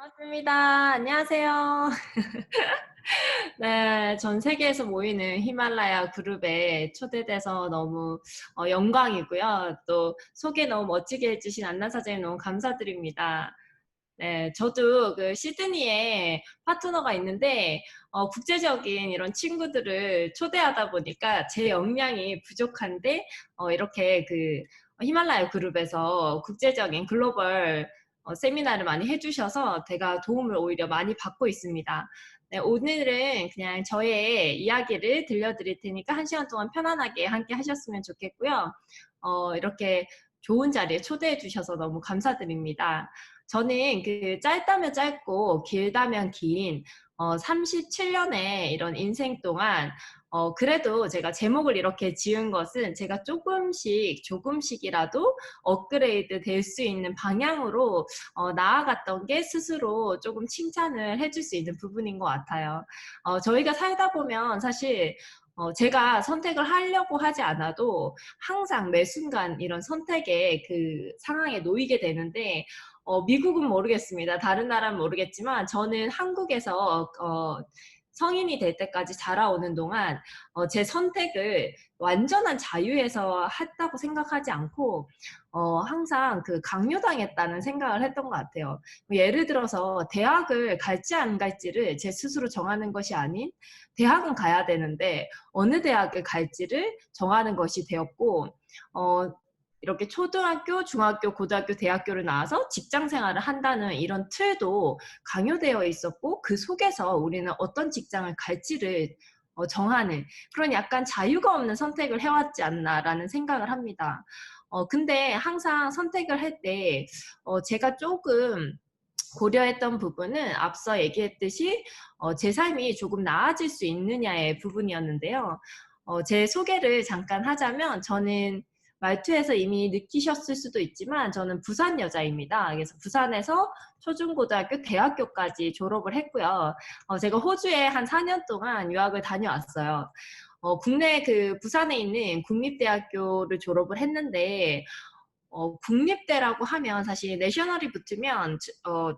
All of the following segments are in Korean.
반갑습니다. 안녕하세요. 네, 전 세계에서 모이는 히말라야 그룹에 초대돼서 너무 영광이고요. 또 소개 너무 멋지게 해주신 안나 사장님 너무 감사드립니다. 네, 저도 그 시드니에 파트너가 있는데 국제적인 이런 친구들을 초대하다 보니까 제 역량이 부족한데 이렇게 그 히말라야 그룹에서 국제적인 글로벌 세미나를 많이 해주셔서 제가 도움을 오히려 많이 받고 있습니다. 네, 오늘은 그냥 저의 이야기를 들려드릴 테니까 1시간 동안 편안하게 함께 하셨으면 좋겠고요. 이렇게 좋은 자리에 초대해 주셔서 너무 감사드립니다. 저는 그 짧다면 짧고 길다면 긴 37년의 이런 인생 동안 그래도 제가 제목을 이렇게 지은 것은 제가 조금씩이라도 업그레이드 될 수 있는 방향으로 나아갔던 게 스스로 조금 칭찬을 해줄 수 있는 부분인 것 같아요. 저희가 살다 보면 사실 제가 선택을 하려고 하지 않아도 항상 매 순간 이런 선택의 그 상황에 놓이게 되는데 미국은 모르겠습니다. 다른 나라는 모르겠지만 저는 한국에서 성인이 될 때까지 자라오는 동안 제 선택을 완전한 자유에서 했다고 생각하지 않고 항상 그 강요당했다는 생각을 했던 것 같아요. 예를 들어서 대학을 갈지 안 갈지를 제 스스로 정하는 것이 아닌 대학은 가야 되는데 어느 대학을 갈지를 정하는 것이 되었고 이렇게 초등학교, 중학교, 고등학교, 대학교를 나와서 직장 생활을 한다는 이런 틀도 강요되어 있었고 그 속에서 우리는 어떤 직장을 갈지를 정하는 그런 약간 자유가 없는 선택을 해왔지 않나라는 생각을 합니다. 근데 항상 선택을 할 때 제가 조금 고려했던 부분은 앞서 얘기했듯이 제 삶이 조금 나아질 수 있느냐의 부분이었는데요. 제 소개를 잠깐 하자면 저는 말투에서 이미 느끼셨을 수도 있지만 저는 부산 여자입니다. 그래서 부산에서 초중고등학교, 대학교까지 졸업을 했고요. 제가 호주에 한 4년 동안 유학을 다녀왔어요. 국내 그 부산에 있는 국립대학교를 졸업을 했는데 국립대라고 하면 사실 내셔널이 붙으면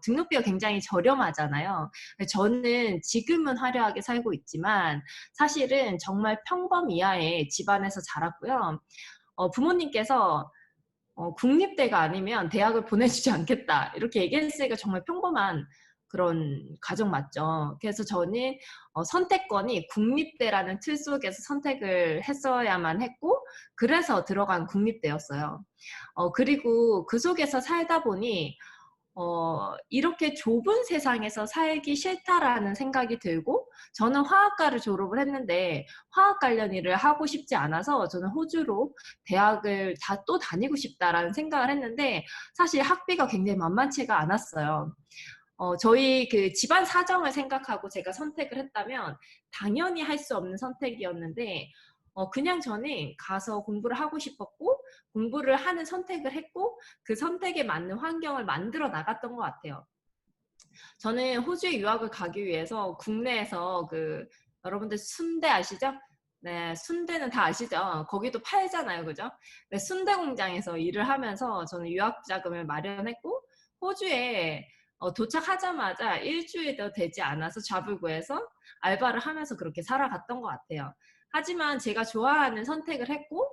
등록비가 굉장히 저렴하잖아요. 저는 지금은 화려하게 살고 있지만 사실은 정말 평범 이하의 집안에서 자랐고요. 부모님께서 국립대가 아니면 대학을 보내주지 않겠다 이렇게 얘기했으니까 정말 평범한 그런 가정 맞죠. 그래서 저는 선택권이 국립대라는 틀 속에서 선택을 했어야만 했고 그래서 들어간 국립대였어요. 그리고 그 속에서 살다 보니 이렇게 좁은 세상에서 살기 싫다라는 생각이 들고 저는 화학과를 졸업을 했는데 화학 관련 일을 하고 싶지 않아서 저는 호주로 대학을 또 다니고 싶다라는 생각을 했는데 사실 학비가 굉장히 만만치가 않았어요. 저희 그 집안 사정을 생각하고 제가 선택을 했다면 당연히 할 수 없는 선택이었는데 그냥 저는 가서 공부를 하고 싶었고 공부를 하는 선택을 했고 그 선택에 맞는 환경을 만들어 나갔던 것 같아요. 저는 호주에 유학을 가기 위해서 국내에서 그 여러분들 순대 아시죠? 네, 순대는 다 아시죠? 거기도 팔잖아요, 그죠? 네, 순대 공장에서 일을 하면서 저는 유학 자금을 마련했고 호주에 도착하자마자 일주일도 되지 않아서 잡을 구해서 알바를 하면서 그렇게 살아갔던 것 같아요. 하지만 제가 좋아하는 선택을 했고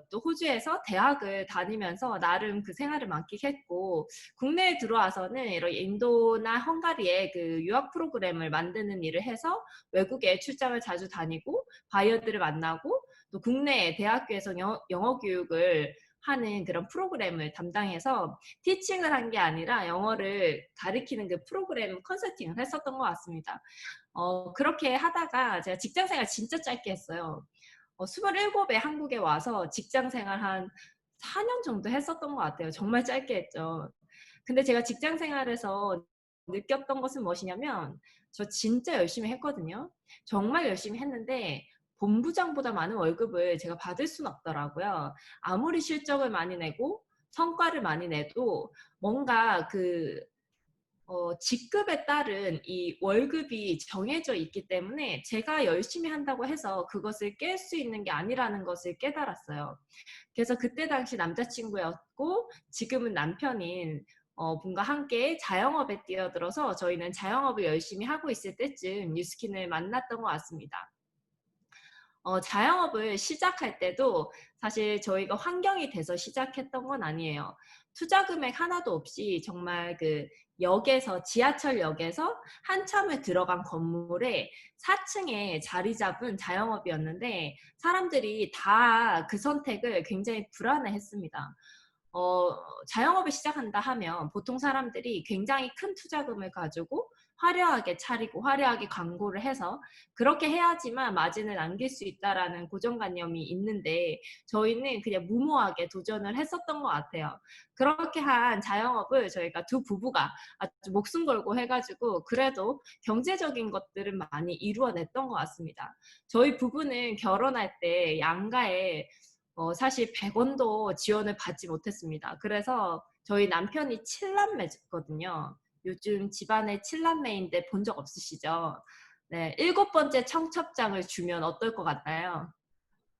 또 호주에서 대학을 다니면서 나름 그 생활을 만끽했고 국내에 들어와서는 이런 인도나 헝가리에 그 유학 프로그램을 만드는 일을 해서 외국에 출장을 자주 다니고 바이어들을 만나고 또 국내 대학교에서 영어 교육을 하는 그런 프로그램을 담당해서 티칭을 한 게 아니라 영어를 가르치는 그 프로그램 컨설팅을 했었던 것 같습니다. 그렇게 하다가 제가 직장 생활 진짜 짧게 했어요. 27에 한국에 와서 직장 생활 한 4년 정도 했었던 것 같아요. 정말 짧게 했죠. 근데 제가 직장 생활에서 느꼈던 것은 무엇이냐면 저 진짜 열심히 했거든요. 정말 열심히 했는데 본부장보다 많은 월급을 제가 받을 수는 없더라고요. 아무리 실적을 많이 내고 성과를 많이 내도 뭔가 그 직급에 따른 이 월급이 정해져 있기 때문에 제가 열심히 한다고 해서 그것을 깰 수 있는 게 아니라는 것을 깨달았어요. 그래서 그때 당시 남자친구였고 지금은 남편인 분과 함께 자영업에 뛰어들어서 저희는 자영업을 열심히 하고 있을 때쯤 뉴스킨을 만났던 것 같습니다. 자영업을 시작할 때도 사실 저희가 환경이 돼서 시작했던 건 아니에요. 투자 금액 하나도 없이 정말 그 역에서, 지하철역에서 한참을 들어간 건물에 4층에 자리 잡은 자영업이었는데 사람들이 다 그 선택을 굉장히 불안해 했습니다. 어, 자영업을 시작한다 하면 보통 사람들이 굉장히 큰 투자금을 가지고 화려하게 차리고 화려하게 광고를 해서 그렇게 해야지만 마진을 남길 수 있다라는 고정관념이 있는데 저희는 그냥 무모하게 도전을 했었던 것 같아요. 그렇게 한 자영업을 저희가 두 부부가 아주 목숨 걸고 해가지고 그래도 경제적인 것들은 많이 이루어냈던 것 같습니다. 저희 부부는 결혼할 때 양가에 사실 100원도 지원을 받지 못했습니다. 그래서 저희 남편이 7남매거든요. 요즘 집안에 7남매인데 본 적 없으시죠? 네, 7번째 청첩장을 주면 어떨 것 같나요?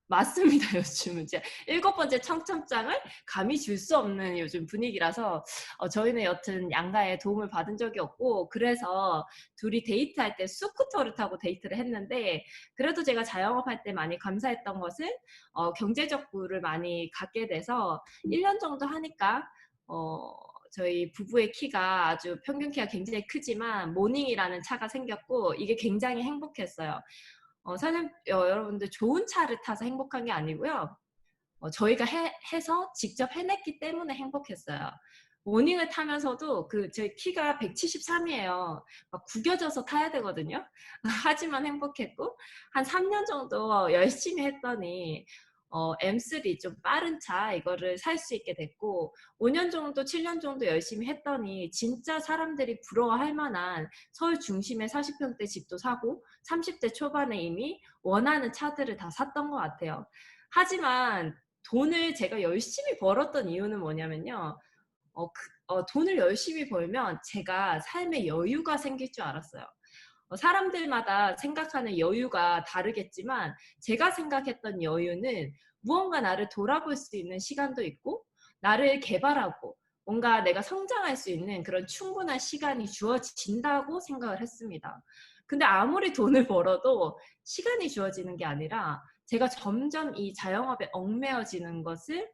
맞습니다. 요즘은 이제 7번째 청첩장을 감히 줄 수 없는 요즘 분위기라서 저희는 여튼 양가의 도움을 받은 적이 없고 그래서 둘이 데이트할 때 스쿠터를 타고 데이트를 했는데 그래도 제가 자영업할 때 많이 감사했던 것은 경제적 부를 많이 갖게 돼서 1년 정도 하니까 저희 부부의 키가 아주 평균 키가 굉장히 크지만 모닝이라는 차가 생겼고 이게 굉장히 행복했어요. 사실 여러분들 좋은 차를 타서 행복한 게 아니고요. 저희가 해서 직접 해냈기 때문에 행복했어요. 모닝을 타면서도 제 키가 173이에요. 막 구겨져서 타야 되거든요. 하지만 행복했고 한 3년 정도 열심히 했더니 M3 좀 빠른 차 이거를 살 수 있게 됐고 5년 정도 7년 정도 열심히 했더니 진짜 사람들이 부러워할 만한 서울 중심의 40평대 집도 사고 30대 초반에 이미 원하는 차들을 다 샀던 것 같아요. 하지만 돈을 제가 열심히 벌었던 이유는 뭐냐면요. 돈을 열심히 벌면 제가 삶의 여유가 생길 줄 알았어요. 사람들마다 생각하는 여유가 다르겠지만 제가 생각했던 여유는 무언가 나를 돌아볼 수 있는 시간도 있고 나를 개발하고 뭔가 내가 성장할 수 있는 그런 충분한 시간이 주어진다고 생각을 했습니다. 근데 아무리 돈을 벌어도 시간이 주어지는 게 아니라 제가 점점 이 자영업에 얽매여지는 것을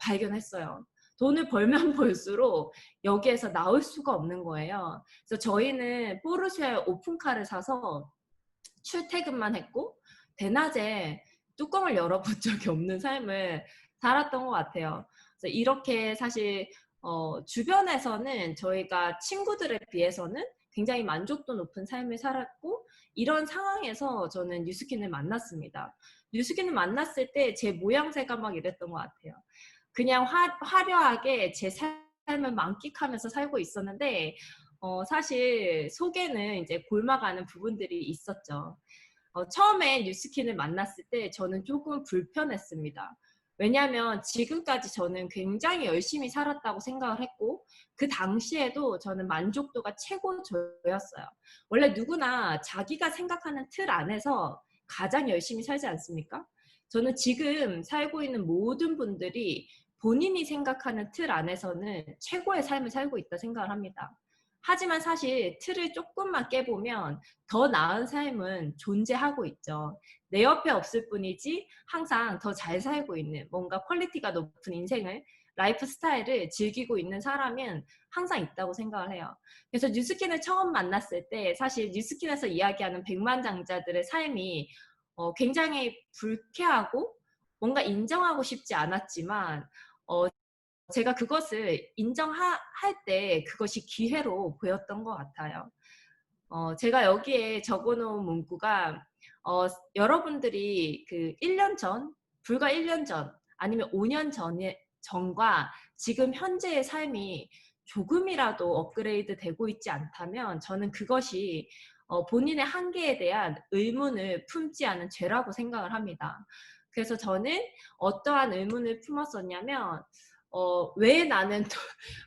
발견했어요. 돈을 벌면 벌수록 여기에서 나올 수가 없는 거예요. 그래서 저희는 포르쉐 오픈카를 사서 출퇴근만 했고 대낮에 뚜껑을 열어본 적이 없는 삶을 살았던 것 같아요. 그래서 이렇게 사실 주변에서는 저희가 친구들에 비해서는 굉장히 만족도 높은 삶을 살았고 이런 상황에서 저는 뉴스킨을 만났습니다. 뉴스킨을 만났을 때 제 모양새가 막 이랬던 것 같아요. 그냥 화려하게 제 삶을 만끽하면서 살고 있었는데 사실 속에는 이제 골마가는 부분들이 있었죠. 처음에 뉴스킨을 만났을 때 저는 조금 불편했습니다. 왜냐하면 지금까지 저는 굉장히 열심히 살았다고 생각을 했고 그 당시에도 저는 만족도가 최고조였어요. 원래 누구나 자기가 생각하는 틀 안에서 가장 열심히 살지 않습니까? 저는 지금 살고 있는 모든 분들이 본인이 생각하는 틀 안에서는 최고의 삶을 살고 있다 생각을 합니다. 하지만 사실 틀을 조금만 깨보면 더 나은 삶은 존재하고 있죠. 내 옆에 없을 뿐이지 항상 더 잘 살고 있는 뭔가 퀄리티가 높은 인생을 라이프 스타일을 즐기고 있는 사람은 항상 있다고 생각을 해요. 그래서 뉴스킨을 처음 만났을 때 사실 뉴스킨에서 이야기하는 백만장자들의 삶이 굉장히 불쾌하고 뭔가 인정하고 싶지 않았지만 제가 그것을 인정할 때 그것이 기회로 보였던 것 같아요. 제가 여기에 적어놓은 문구가 여러분들이 그 1년 전, 불과 1년 전, 아니면 5년 전과 지금 현재의 삶이 조금이라도 업그레이드 되고 있지 않다면 저는 그것이 본인의 한계에 대한 의문을 품지 않은 죄라고 생각을 합니다. 그래서 저는 어떠한 의문을 품었었냐면 왜 나는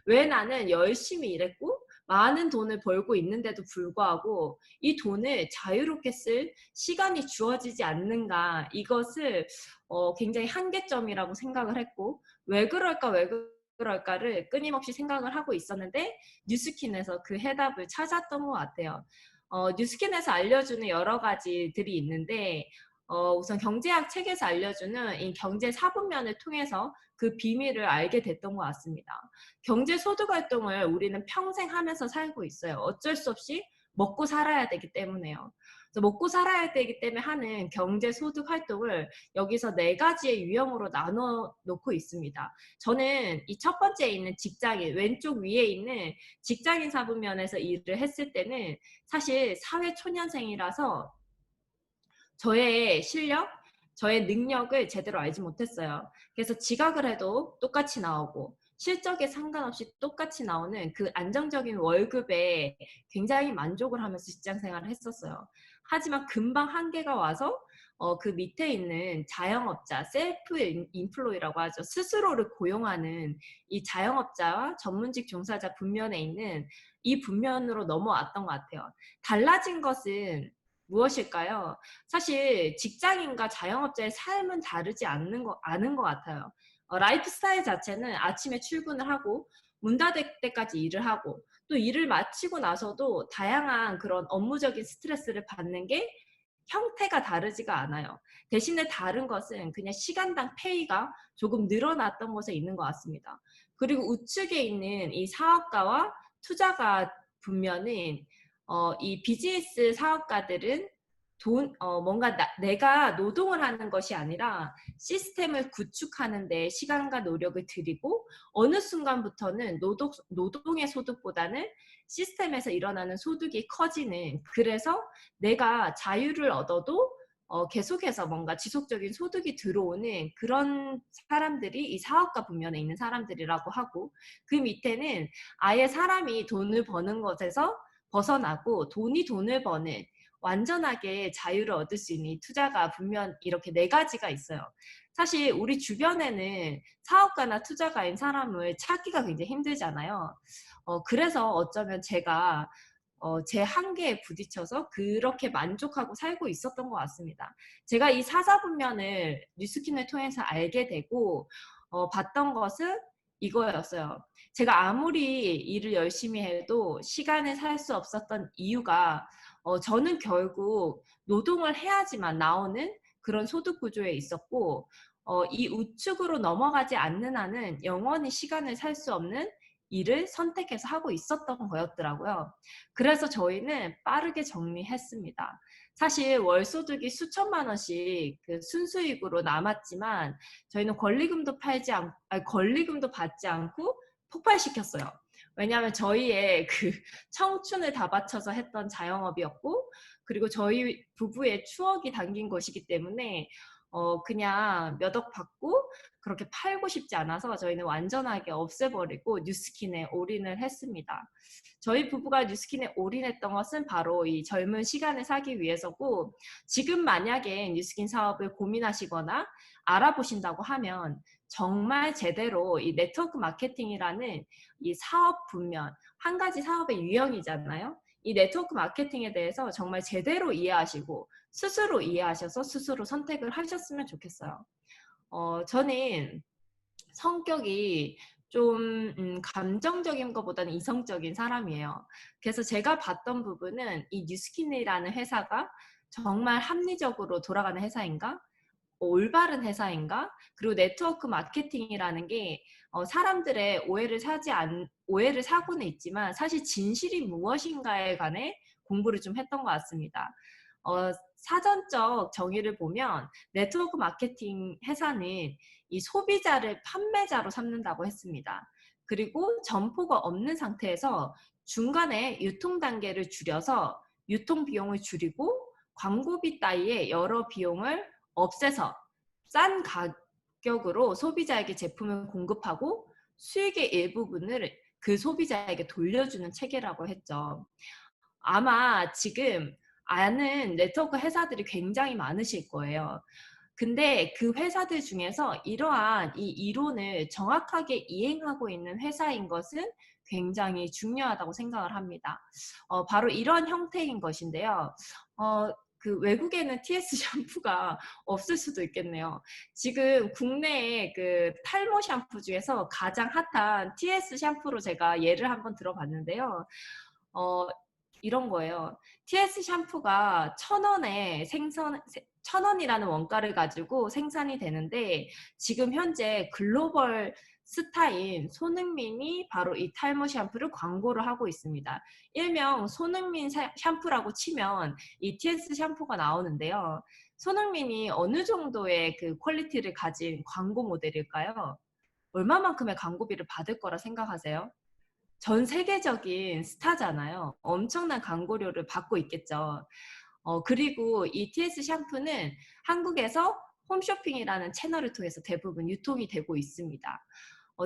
왜 나는 열심히 일했고 많은 돈을 벌고 있는데도 불구하고 이 돈을 자유롭게 쓸 시간이 주어지지 않는가 이것을 굉장히 한계점이라고 생각을 했고 왜 그럴까 그럴까를 끊임없이 생각을 하고 있었는데 뉴스킨에서 그 해답을 찾았던 것 같아요. 뉴스킨에서 알려주는 여러 가지들이 있는데 우선 경제학 책에서 알려주는 이 경제 사분면을 통해서 그 비밀을 알게 됐던 것 같습니다. 경제 소득 활동을 우리는 평생 하면서 살고 있어요. 어쩔 수 없이 먹고 살아야 되기 때문에요. 그래서 먹고 살아야 되기 때문에 하는 경제 소득 활동을 여기서 4가지의 유형으로 나눠 놓고 있습니다. 저는 이 첫 번째에 있는 직장인, 왼쪽 위에 있는 직장인 사분면에서 일을 했을 때는 사실 사회 초년생이라서 저의 실력, 저의 능력을 제대로 알지 못했어요. 그래서 지각을 해도 똑같이 나오고 실적에 상관없이 똑같이 나오는 그 안정적인 월급에 굉장히 만족을 하면서 직장 생활을 했었어요. 하지만 금방 한계가 와서 그 밑에 있는 자영업자, 셀프 인플로이라고 하죠. 스스로를 고용하는 이 자영업자와 전문직 종사자 분면에 있는 이 분면으로 넘어왔던 것 같아요. 달라진 것은 무엇일까요? 사실 직장인과 자영업자의 삶은 다르지 않은 것 같아요. 라이프 스타일 자체는 아침에 출근을 하고 문 닫을 때까지 일을 하고 또 일을 마치고 나서도 다양한 그런 업무적인 스트레스를 받는 게 형태가 다르지가 않아요. 대신에 다른 것은 그냥 시간당 페이가 조금 늘어났던 것에 있는 것 같습니다. 그리고 우측에 있는 이 사업가와 투자가 분면은 이 비즈니스 사업가들은 뭔가 내가 노동을 하는 것이 아니라 시스템을 구축하는 데 시간과 노력을 들이고 어느 순간부터는 노동의 소득보다는 시스템에서 일어나는 소득이 커지는, 그래서 내가 자유를 얻어도 계속해서 뭔가 지속적인 소득이 들어오는 그런 사람들이 이 사업가 분면에 있는 사람들이라고 하고, 그 밑에는 아예 사람이 돈을 버는 것에서 벗어나고 돈을 버는 완전하게 자유를 얻을 수 있는 이 투자가 분명 이렇게 4가지가 있어요. 사실 우리 주변에는 사업가나 투자가인 사람을 찾기가 굉장히 힘들잖아요. 그래서 어쩌면 제가 제 한계에 부딪혀서 그렇게 만족하고 살고 있었던 것 같습니다. 제가 이 사사분면을 뉴스킨을 통해서 알게 되고 봤던 것은 이거였어요. 제가 아무리 일을 열심히 해도 시간을 살 수 없었던 이유가 저는 결국 노동을 해야지만 나오는 그런 소득 구조에 있었고 이 우측으로 넘어가지 않는 한은 영원히 시간을 살 수 없는 일을 선택해서 하고 있었던 거였더라고요. 그래서 저희는 빠르게 정리했습니다. 사실 월 소득이 수천만 원씩 그 순수익으로 남았지만 저희는 권리금도 받지 않고 폭발시켰어요. 왜냐하면 저희의 그 청춘을 다 바쳐서 했던 자영업이었고, 그리고 저희 부부의 추억이 담긴 것이기 때문에 그냥 몇 억 받고 그렇게 팔고 싶지 않아서 저희는 완전하게 없애버리고 뉴스킨에 올인을 했습니다. 저희 부부가 뉴스킨에 올인했던 것은 바로 이 젊은 시간을 사기 위해서고, 지금 만약에 뉴스킨 사업을 고민하시거나 알아보신다고 하면 정말 제대로 이 네트워크 마케팅이라는 이 사업 분면, 한 가지 사업의 유형이잖아요. 이 네트워크 마케팅에 대해서 정말 제대로 이해하시고 스스로 이해하셔서 스스로 선택을 하셨으면 좋겠어요. 저는 성격이 좀 감정적인 것보다는 이성적인 사람이에요. 그래서 제가 봤던 부분은 이 뉴스킨이라는 회사가 정말 합리적으로 돌아가는 회사인가? 올바른 회사인가? 그리고 네트워크 마케팅이라는 게 사람들의 오해를 사고는 있지만 사실 진실이 무엇인가에 관해 공부를 좀 했던 것 같습니다. 사전적 정의를 보면 네트워크 마케팅 회사는 이 소비자를 판매자로 삼는다고 했습니다. 그리고 점포가 없는 상태에서 중간에 유통 단계를 줄여서 유통 비용을 줄이고 광고비 따위의 여러 비용을 없애서 싼 가격으로 소비자에게 제품을 공급하고 수익의 일부분을 그 소비자에게 돌려주는 체계라고 했죠. 아마 지금 아는 네트워크 회사들이 굉장히 많으실 거예요. 근데 그 회사들 중에서 이러한 이 이론을 정확하게 이행하고 있는 회사인 것은 굉장히 중요하다고 생각을 합니다. 바로 이런 형태인 것인데요. 그 외국에는 TS 샴푸가 없을 수도 있겠네요. 지금 국내에 그 탈모 샴푸 중에서 가장 핫한 TS 샴푸로 제가 예를 한번 들어봤는데요. 어, 이런 거예요. TS 샴푸가 1,000원에 생선, 1,000원이라는 원가를 가지고 생산이 되는데 지금 현재 글로벌 스타인 손흥민이 바로 이 탈모 샴푸를 광고를 하고 있습니다. 일명 손흥민 샴푸라고 치면 이 TS 샴푸가 나오는데요. 손흥민이 어느 정도의 그 퀄리티를 가진 광고 모델일까요? 얼마만큼의 광고비를 받을 거라 생각하세요? 전 세계적인 스타잖아요. 엄청난 광고료를 받고 있겠죠. 그리고 이 TS 샴푸는 한국에서 홈쇼핑이라는 채널을 통해서 대부분 유통이 되고 있습니다.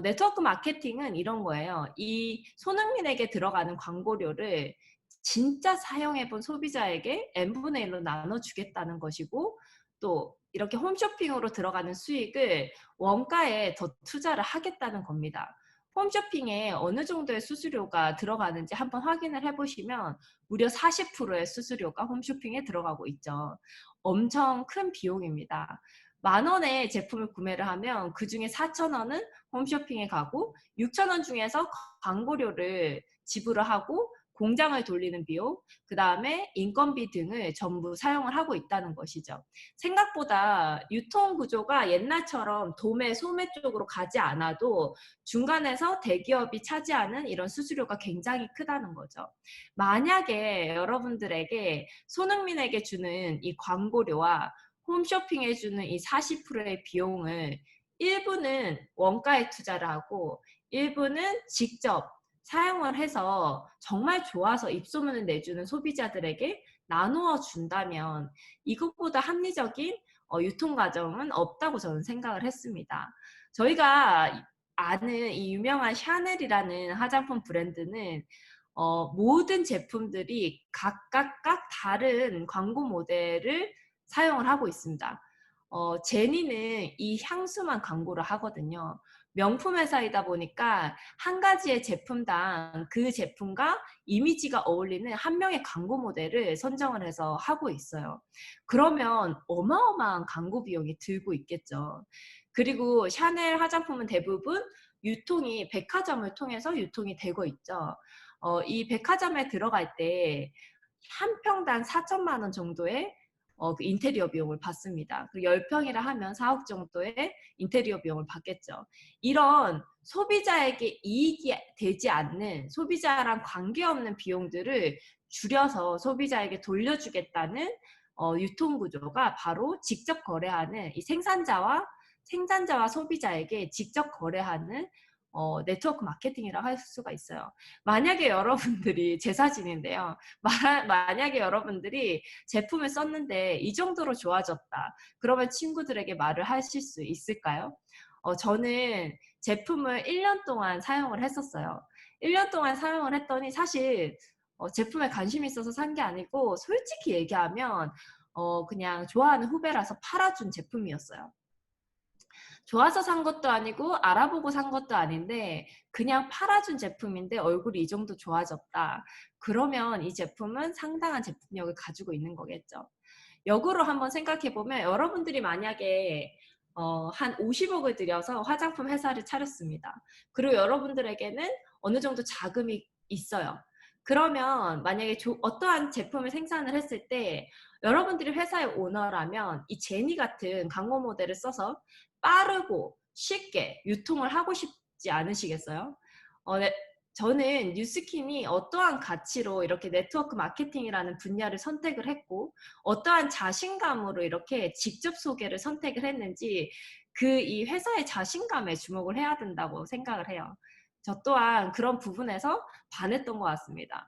네트워크 마케팅은 이런 거예요. 이 손흥민에게 들어가는 광고료를 진짜 사용해본 소비자에게 n분의 1로 나눠주겠다는 것이고, 또 이렇게 홈쇼핑으로 들어가는 수익을 원가에 더 투자를 하겠다는 겁니다. 홈쇼핑에 어느 정도의 수수료가 들어가는지 한번 확인을 해보시면 무려 40%의 수수료가 홈쇼핑에 들어가고 있죠. 엄청 큰 비용입니다. 10,000원의 제품을 구매를 하면 그 중에 4,000원은 홈쇼핑에 가고 6,000원 중에서 광고료를 지불을 하고 공장을 돌리는 비용, 그 다음에 인건비 등을 전부 사용을 하고 있다는 것이죠. 생각보다 유통 구조가 옛날처럼 도매, 소매 쪽으로 가지 않아도 중간에서 대기업이 차지하는 이런 수수료가 굉장히 크다는 거죠. 만약에 여러분들에게 손흥민에게 주는 이 광고료와 홈쇼핑에 주는 이 40%의 비용을 일부는 원가에 투자를 하고 일부는 직접 사용을 해서 정말 좋아서 입소문을 내주는 소비자들에게 나누어 준다면 이것보다 합리적인 유통 과정은 없다고 저는 생각을 했습니다. 저희가 아는 이 유명한 샤넬이라는 화장품 브랜드는 모든 제품들이 각각 다른 광고 모델을 사용을 하고 있습니다. 제니는 이 향수만 광고를 하거든요. 명품 회사이다 보니까 한 가지의 제품당 그 제품과 이미지가 어울리는 한 명의 광고 모델을 선정을 해서 하고 있어요. 그러면 어마어마한 광고 비용이 들고 있겠죠. 그리고 샤넬 화장품은 대부분 유통이 백화점을 통해서 유통이 되고 있죠. 이 백화점에 들어갈 때 한 평당 4천만 원 정도의 그 인테리어 비용을 받습니다. 그 10평이라 하면 4억 정도의 인테리어 비용을 받겠죠. 이런 소비자에게 이익이 되지 않는 소비자랑 관계없는 비용들을 줄여서 소비자에게 돌려주겠다는 유통 구조가 바로 직접 거래하는 이 생산자와 소비자에게 직접 거래하는 네트워크 마케팅이라고 할 수가 있어요. 만약에 여러분들이 제 사진인데요. 만약에 여러분들이 제품을 썼는데 이 정도로 좋아졌다. 그러면 친구들에게 말을 하실 수 있을까요? 저는 제품을 1년 동안 사용을 했었어요. 1년 동안 사용을 했더니 사실 제품에 관심이 있어서 산 게 아니고 솔직히 얘기하면 그냥 좋아하는 후배라서 팔아준 제품이었어요. 좋아서 산 것도 아니고 알아보고 산 것도 아닌데 그냥 팔아준 제품인데 얼굴이 이 정도 좋아졌다. 그러면 이 제품은 상당한 제품력을 가지고 있는 거겠죠. 역으로 한번 생각해보면 여러분들이 만약에 한 50억을 들여서 화장품 회사를 차렸습니다. 그리고 여러분들에게는 어느 정도 자금이 있어요. 그러면 만약에 어떠한 제품을 생산을 했을 때 여러분들이 회사의 오너라면 이 제니 같은 광고 모델을 써서 빠르고 쉽게 유통을 하고 싶지 않으시겠어요? 네, 저는 뉴스킨이 어떠한 가치로 이렇게 네트워크 마케팅이라는 분야를 선택을 했고 어떠한 자신감으로 이렇게 직접 소개를 선택을 했는지 그 이 회사의 자신감에 주목을 해야 된다고 생각을 해요. 저 또한 그런 부분에서 반했던 것 같습니다.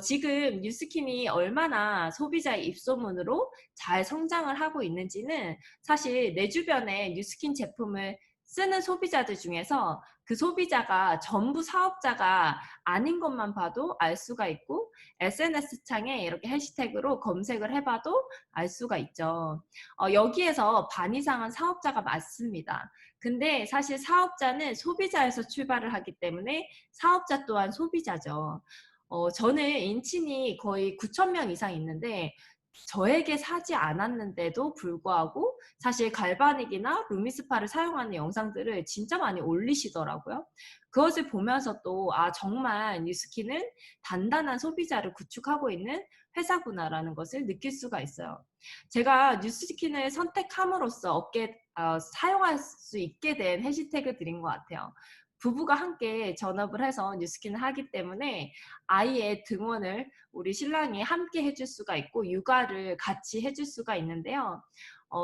지금 뉴스킨이 얼마나 소비자의 입소문으로 잘 성장을 하고 있는지는 사실 내 주변에 뉴스킨 제품을 쓰는 소비자들 중에서 그 소비자가 전부 사업자가 아닌 것만 봐도 알 수가 있고 SNS 창에 이렇게 해시태그로 검색을 해봐도 알 수가 있죠. 여기에서 반 이상은 사업자가 맞습니다. 근데 사실 사업자는 소비자에서 출발을 하기 때문에 사업자 또한 소비자죠. 저는 인친이 거의 9,000명 이상 있는데 저에게 사지 않았는데도 불구하고 사실 갈바닉이나 루미스파를 사용하는 영상들을 진짜 많이 올리시더라고요. 그것을 보면서 또 정말 뉴스킨은 단단한 소비자를 구축하고 있는 회사구나라는 것을 느낄 수가 있어요. 제가 뉴스킨을 선택함으로써 사용할 수 있게 된 해시태그들인 것 같아요. 부부가 함께 전업을 해서 뉴스킨을 하기 때문에 아이의 등원을 우리 신랑이 함께 해줄 수가 있고 육아를 같이 해줄 수가 있는데요.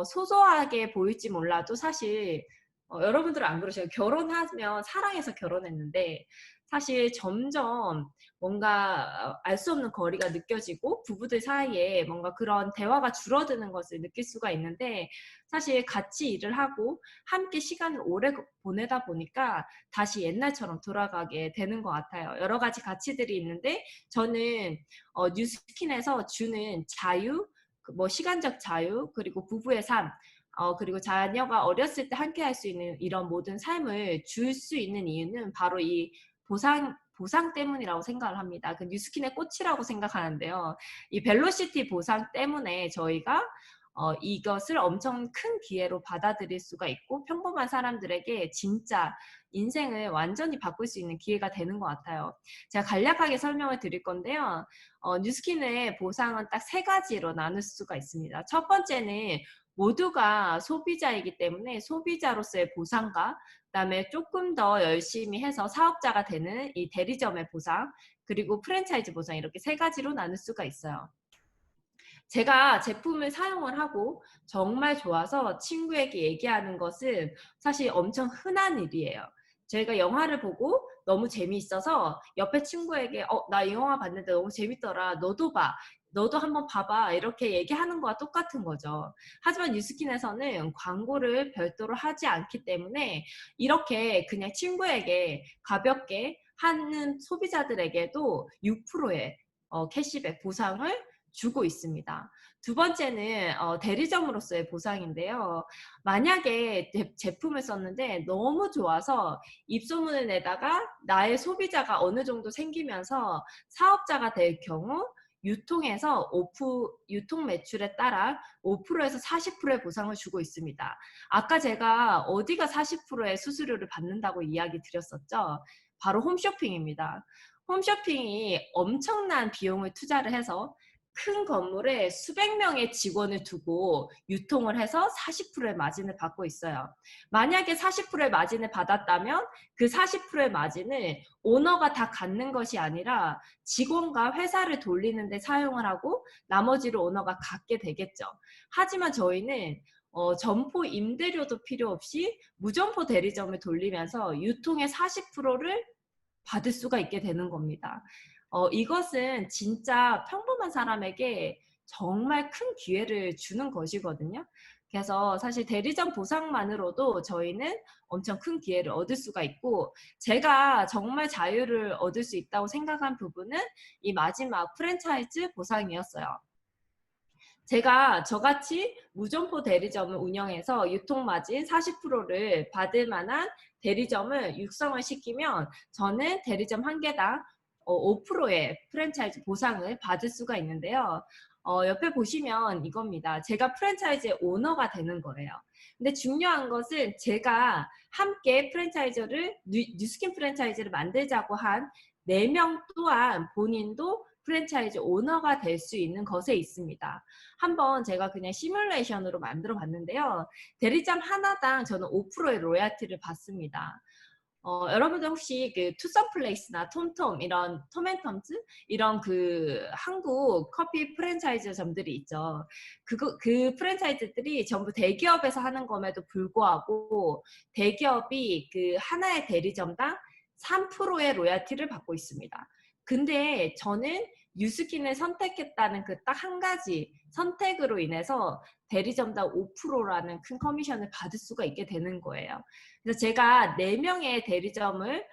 소소하게 보일지 몰라도 사실 여러분들은 안 그러셔요. 결혼하면 사랑해서 결혼했는데 사실 점점 뭔가 알 수 없는 거리가 느껴지고 부부들 사이에 뭔가 그런 대화가 줄어드는 것을 느낄 수가 있는데 사실 같이 일을 하고 함께 시간을 오래 보내다 보니까 다시 옛날처럼 돌아가게 되는 것 같아요. 여러 가지 가치들이 있는데 저는 뉴스킨에서 주는 자유, 뭐 시간적 자유, 그리고 부부의 삶, 그리고 자녀가 어렸을 때 함께 할 수 있는 이런 모든 삶을 줄 수 있는 이유는 바로 이 보상 때문이라고 생각을 합니다. 그 뉴스킨의 꽃이라고 생각하는데요. 이 벨로시티 보상 때문에 저희가 이것을 엄청 큰 기회로 받아들일 수가 있고 평범한 사람들에게 진짜 인생을 완전히 바꿀 수 있는 기회가 되는 것 같아요. 제가 간략하게 설명을 드릴 건데요. 뉴스킨의 보상은 딱 세 가지로 나눌 수가 있습니다. 첫 번째는 모두가 소비자이기 때문에 소비자로서의 보상과 그다음에 조금 더 열심히 해서 사업자가 되는 이 대리점의 보상, 그리고 프랜차이즈 보상, 이렇게 세 가지로 나눌 수가 있어요. 제가 제품을 사용을 하고 정말 좋아서 친구에게 얘기하는 것은 사실 엄청 흔한 일이에요. 저희가 영화를 보고 너무 재미있어서 옆에 친구에게 나 이 영화 봤는데 너무 재밌더라. 너도 봐. 너도 한번 봐봐. 이렇게 얘기하는 거와 똑같은 거죠. 하지만 뉴스킨에서는 광고를 별도로 하지 않기 때문에 이렇게 그냥 친구에게 가볍게 하는 소비자들에게도 6%의 캐시백 보상을 주고 있습니다. 두 번째는 대리점으로서의 보상인데요. 만약에 제품을 썼는데 너무 좋아서 입소문을 내다가 나의 소비자가 어느 정도 생기면서 사업자가 될 경우 유통에서 유통 매출에 따라 5%에서 40%의 보상을 주고 있습니다. 아까 제가 어디가 40%의 수수료를 받는다고 이야기 드렸었죠? 바로 홈쇼핑입니다. 홈쇼핑이 엄청난 비용을 투자를 해서 큰 건물에 수백 명의 직원을 두고 유통을 해서 40%의 마진을 받고 있어요. 만약에 40%의 마진을 받았다면 그 40%의 마진을 오너가 다 갖는 것이 아니라 직원과 회사를 돌리는 데 사용을 하고 나머지를 오너가 갖게 되겠죠. 하지만 저희는 점포 임대료도 필요 없이 무점포 대리점을 돌리면서 유통의 40%를 받을 수가 있게 되는 겁니다. 이것은 진짜 평범한 사람에게 정말 큰 기회를 주는 것이거든요. 그래서 사실 대리점 보상만으로도 저희는 엄청 큰 기회를 얻을 수가 있고 제가 정말 자유를 얻을 수 있다고 생각한 부분은 이 마지막 프랜차이즈 보상이었어요. 제가 저같이 무점포 대리점을 운영해서 유통마진 40%를 받을 만한 대리점을 육성을 시키면 저는 대리점 한 개당 5%의 프랜차이즈 보상을 받을 수가 있는데요. 옆에 보시면 이겁니다. 제가 프랜차이즈의 오너가 되는 거예요. 근데 중요한 것은 제가 함께 뉴스킨 프랜차이즈를 만들자고 한 4명 또한 본인도 프랜차이즈 오너가 될 수 있는 것에 있습니다. 한번 제가 그냥 시뮬레이션으로 만들어 봤는데요. 대리점 하나당 저는 5%의 로얄티를 받습니다. 여러분들 혹시 그 투썸플레이스나 톰톰 이런 톰앤텀즈 이런 그 한국 커피 프랜차이즈점들이 있죠. 그 프랜차이즈들이 전부 대기업에서 하는 것에도 불구하고 대기업이 그 하나의 대리점당 3%의 로얄티를 받고 있습니다. 근데 저는 뉴스킨을 선택했다는 그 딱 한 가지 선택으로 인해서 대리점당 5%라는 큰 커미션을 받을 수가 있게 되는 거예요. 그래서 제가 4명의 대리점을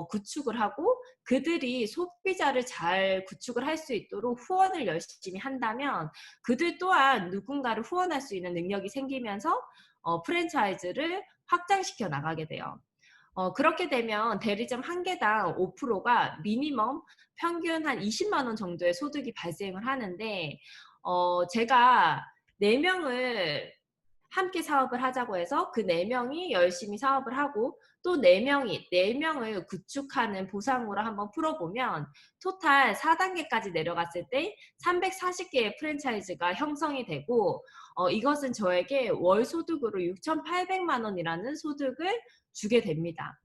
구축을 하고 그들이 소비자를 잘 구축을 할 수 있도록 후원을 열심히 한다면 그들 또한 누군가를 후원할 수 있는 능력이 생기면서 프랜차이즈를 확장시켜 나가게 돼요. 그렇게 되면 대리점 한 개당 5%가 미니멈 평균 한 20만 원 정도의 소득이 발생을 하는데 제가 4명을 함께 사업을 하자고 해서 그 4명이 열심히 사업을 하고 또 4명을 구축하는 보상으로 한번 풀어보면 토탈 4단계까지 내려갔을 때 340개의 프랜차이즈가 형성이 되고 이것은 저에게 월 소득으로 6,800만 원이라는 소득을 주게 됩니다.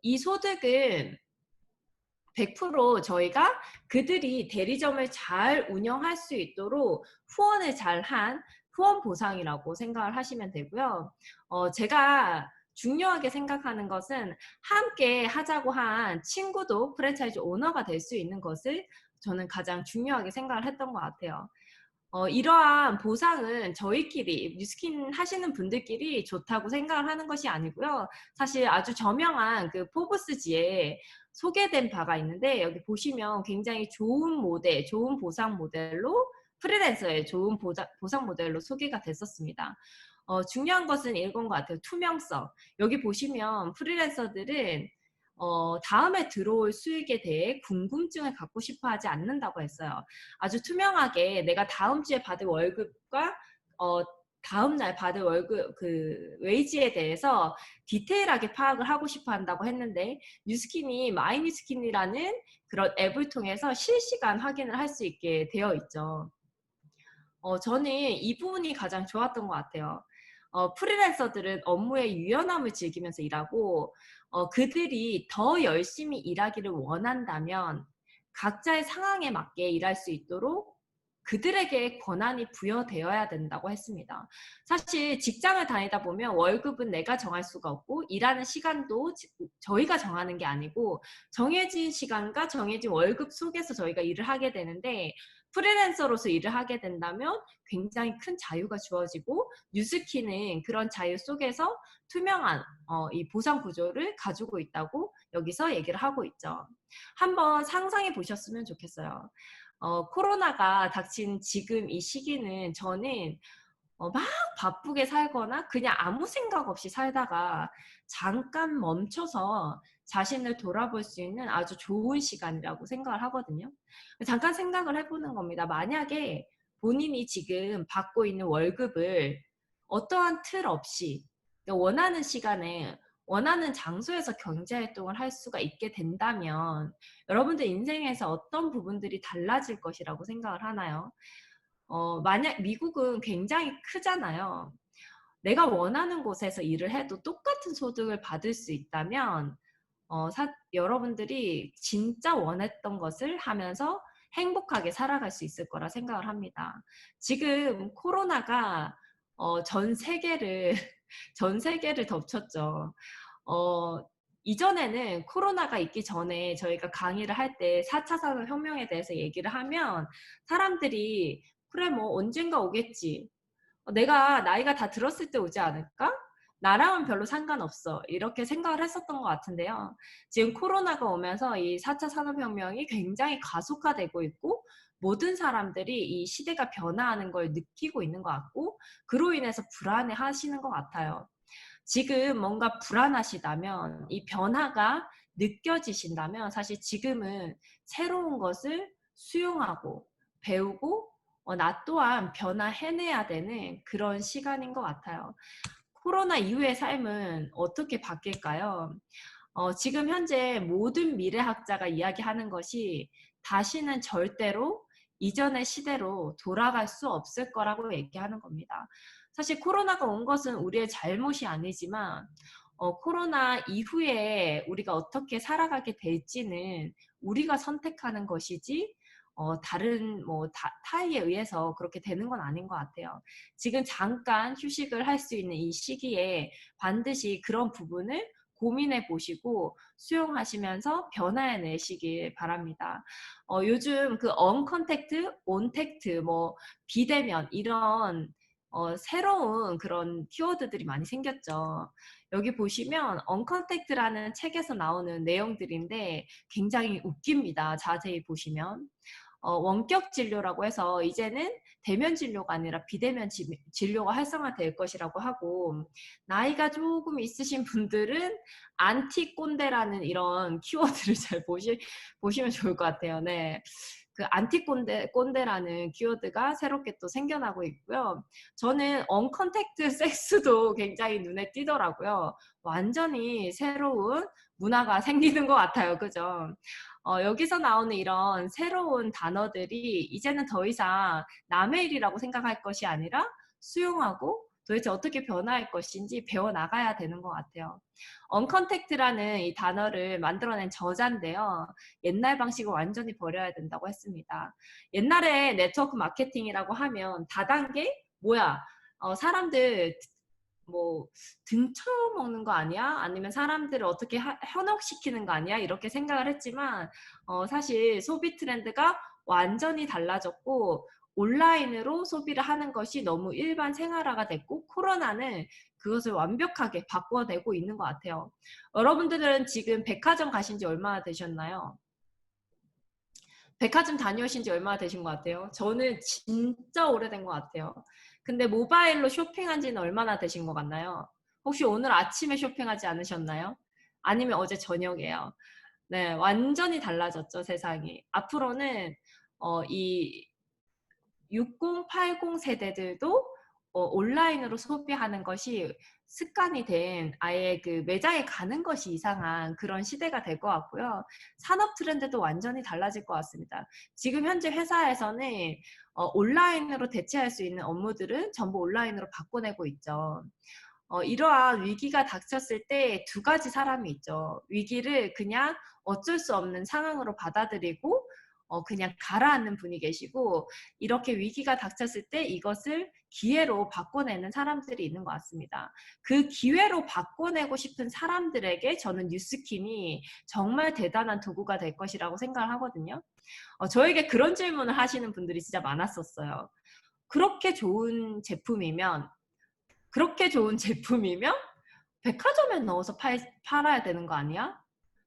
이 소득은 100% 저희가 그들이 대리점을 잘 운영할 수 있도록 후원을 잘한 후원 보상이라고 생각을 하시면 되고요. 제가 중요하게 생각하는 것은 함께 하자고 한 친구도 프랜차이즈 오너가 될 수 있는 것을 저는 가장 중요하게 생각을 했던 것 같아요. 이러한 보상은 저희끼리 뉴스킨 하시는 분들끼리 좋다고 생각을 하는 것이 아니고요. 사실 아주 저명한 그 포브스지에 소개된 바가 있는데 여기 보시면 굉장히 좋은 모델, 좋은 보상 모델로 프리랜서의 좋은 보상 모델로 소개가 됐었습니다. 중요한 것은 이건 것 같아요. 투명성. 여기 보시면 프리랜서들은 다음에 들어올 수익에 대해 궁금증을 갖고 싶어 하지 않는다고 했어요. 아주 투명하게 내가 다음 주에 받을 월급과 다음 날 받을 월급 그 웨이지에 대해서 디테일하게 파악을 하고 싶어 한다고 했는데 뉴스킨이 마이뉴스킨이라는 그런 앱을 통해서 실시간 확인을 할 수 있게 되어 있죠. 저는 이 부분이 가장 좋았던 것 같아요. 프리랜서들은 업무의 유연함을 즐기면서 일하고 그들이 더 열심히 일하기를 원한다면 각자의 상황에 맞게 일할 수 있도록 그들에게 권한이 부여되어야 된다고 했습니다. 사실 직장을 다니다 보면 월급은 내가 정할 수가 없고 일하는 시간도 저희가 정하는 게 아니고 정해진 시간과 정해진 월급 속에서 저희가 일을 하게 되는데 프리랜서로서 일을 하게 된다면 굉장히 큰 자유가 주어지고 뉴스키는 그런 자유 속에서 투명한 이 보상 구조를 가지고 있다고 여기서 얘기를 하고 있죠. 한번 상상해 보셨으면 좋겠어요. 코로나가 닥친 지금 이 시기는 저는 막 바쁘게 살거나 그냥 아무 생각 없이 살다가 잠깐 멈춰서 자신을 돌아볼 수 있는 아주 좋은 시간이라고 생각을 하거든요. 잠깐 생각을 해보는 겁니다. 만약에 본인이 지금 받고 있는 월급을 어떠한 틀 없이 원하는 시간에 원하는 장소에서 경제활동을 할 수가 있게 된다면 여러분들 인생에서 어떤 부분들이 달라질 것이라고 생각을 하나요? 만약 미국은 굉장히 크잖아요. 내가 원하는 곳에서 일을 해도 똑같은 소득을 받을 수 있다면 여러분들이 진짜 원했던 것을 하면서 행복하게 살아갈 수 있을 거라 생각을 합니다. 지금 코로나가 전 세계를 전 세계를 덮쳤죠. 어, 이전에는 코로나가 있기 전에 저희가 강의를 할 때 4차 산업혁명에 대해서 얘기를 하면 사람들이 그래 뭐 언젠가 오겠지. 내가 나이가 다 들었을 때 오지 않을까? 나랑은 별로 상관없어. 이렇게 생각을 했었던 것 같은데요. 지금 코로나가 오면서 이 4차 산업혁명이 굉장히 가속화되고 있고 모든 사람들이 이 시대가 변화하는 걸 느끼고 있는 것 같고 그로 인해서 불안해 하시는 것 같아요. 지금 뭔가 불안하시다면 이 변화가 느껴지신다면 사실 지금은 새로운 것을 수용하고 배우고 나 또한 변화해내야 되는 그런 시간인 것 같아요. 코로나 이후의 삶은 어떻게 바뀔까요? 지금 현재 모든 미래학자가 이야기하는 것이 다시는 절대로 이전의 시대로 돌아갈 수 없을 거라고 얘기하는 겁니다. 사실 코로나가 온 것은 우리의 잘못이 아니지만 코로나 이후에 우리가 어떻게 살아가게 될지는 우리가 선택하는 것이지 다른 뭐 타의에 의해서 그렇게 되는 건 아닌 것 같아요. 지금 잠깐 휴식을 할 수 있는 이 시기에 반드시 그런 부분을 고민해 보시고 수용하시면서 변화해 내시길 바랍니다. 요즘 그 언컨택트, 온택트, 뭐 비대면 이런 새로운 그런 키워드들이 많이 생겼죠. 여기 보시면 언컨택트라는 책에서 나오는 내용들인데 굉장히 웃깁니다. 자세히 보시면. 원격 진료라고 해서 이제는 대면 진료가 아니라 비대면 진료가 활성화될 것이라고 하고, 나이가 조금 있으신 분들은 안티 꼰대라는 이런 키워드를 잘 보시면 좋을 것 같아요. 네. 그 안티 꼰대라는 키워드가 새롭게 또 생겨나고 있고요. 저는 언컨택트 섹스도 굉장히 눈에 띄더라고요. 완전히 새로운 문화가 생기는 것 같아요. 그죠? 여기서 나오는 이런 새로운 단어들이 이제는 더 이상 남의 일이라고 생각할 것이 아니라 수용하고 도대체 어떻게 변화할 것인지 배워나가야 되는 것 같아요. 언컨택트라는 이 단어를 만들어낸 저자인데요. 옛날 방식을 완전히 버려야 된다고 했습니다. 옛날에 네트워크 마케팅이라고 하면 다단계? 뭐야? 사람들 뭐 등쳐먹는 거 아니야? 아니면 사람들을 어떻게 현혹시키는 거 아니야? 이렇게 생각을 했지만 사실 소비 트렌드가 완전히 달라졌고 온라인으로 소비를 하는 것이 너무 일반 생활화가 됐고 코로나는 그것을 완벽하게 바꿔내고 있는 것 같아요. 여러분들은 지금 백화점 가신 지 얼마나 되셨나요? 백화점 다녀오신 지 얼마나 되신 것 같아요? 저는 진짜 오래된 것 같아요. 근데 모바일로 쇼핑한 지는 얼마나 되신 것 같나요? 혹시 오늘 아침에 쇼핑하지 않으셨나요? 아니면 어제 저녁에요? 네, 완전히 달라졌죠, 세상이. 앞으로는 이 60, 80 세대들도 온라인으로 소비하는 것이 습관이 된 아예 그 매장에 가는 것이 이상한 그런 시대가 될 것 같고요. 산업 트렌드도 완전히 달라질 것 같습니다. 지금 현재 회사에서는 온라인으로 대체할 수 있는 업무들은 전부 온라인으로 바꿔내고 있죠. 이러한 위기가 닥쳤을 때 두 가지 사람이 있죠. 위기를 그냥 어쩔 수 없는 상황으로 받아들이고 그냥 가라앉는 분이 계시고, 이렇게 위기가 닥쳤을 때 이것을 기회로 바꿔내는 사람들이 있는 것 같습니다. 그 기회로 바꿔내고 싶은 사람들에게 저는 뉴스킨이 정말 대단한 도구가 될 것이라고 생각을 하거든요. 저에게 그런 질문을 하시는 분들이 진짜 많았었어요. 그렇게 좋은 제품이면 그렇게 좋은 제품이면 백화점에 넣어서 팔아야 되는 거 아니야?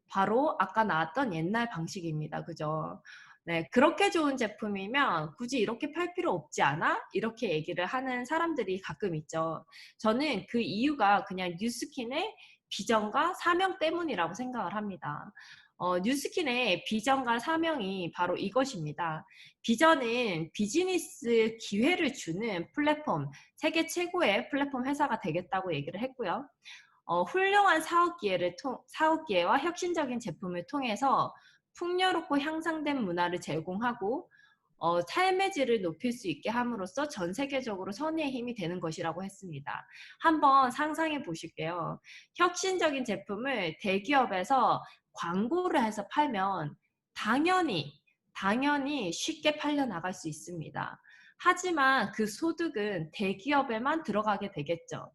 바로 아까 나왔던 옛날 방식입니다. 그죠? 네, 그렇게 좋은 제품이면 굳이 이렇게 팔 필요 없지 않아? 이렇게 얘기를 하는 사람들이 가끔 있죠. 저는 그 이유가 그냥 뉴스킨의 비전과 사명 때문이라고 생각을 합니다. 뉴스킨의 비전과 사명이 바로 이것입니다. 비전은 비즈니스 기회를 주는 플랫폼, 세계 최고의 플랫폼 회사가 되겠다고 얘기를 했고요. 훌륭한 사업 기회와 혁신적인 제품을 통해서 풍요롭고 향상된 문화를 제공하고 삶의 질을 높일 수 있게 함으로써 전 세계적으로 선의의 힘이 되는 것이라고 했습니다. 한번 상상해 보실게요. 혁신적인 제품을 대기업에서 광고를 해서 팔면 당연히 쉽게 팔려 나갈 수 있습니다. 하지만 그 소득은 대기업에만 들어가게 되겠죠.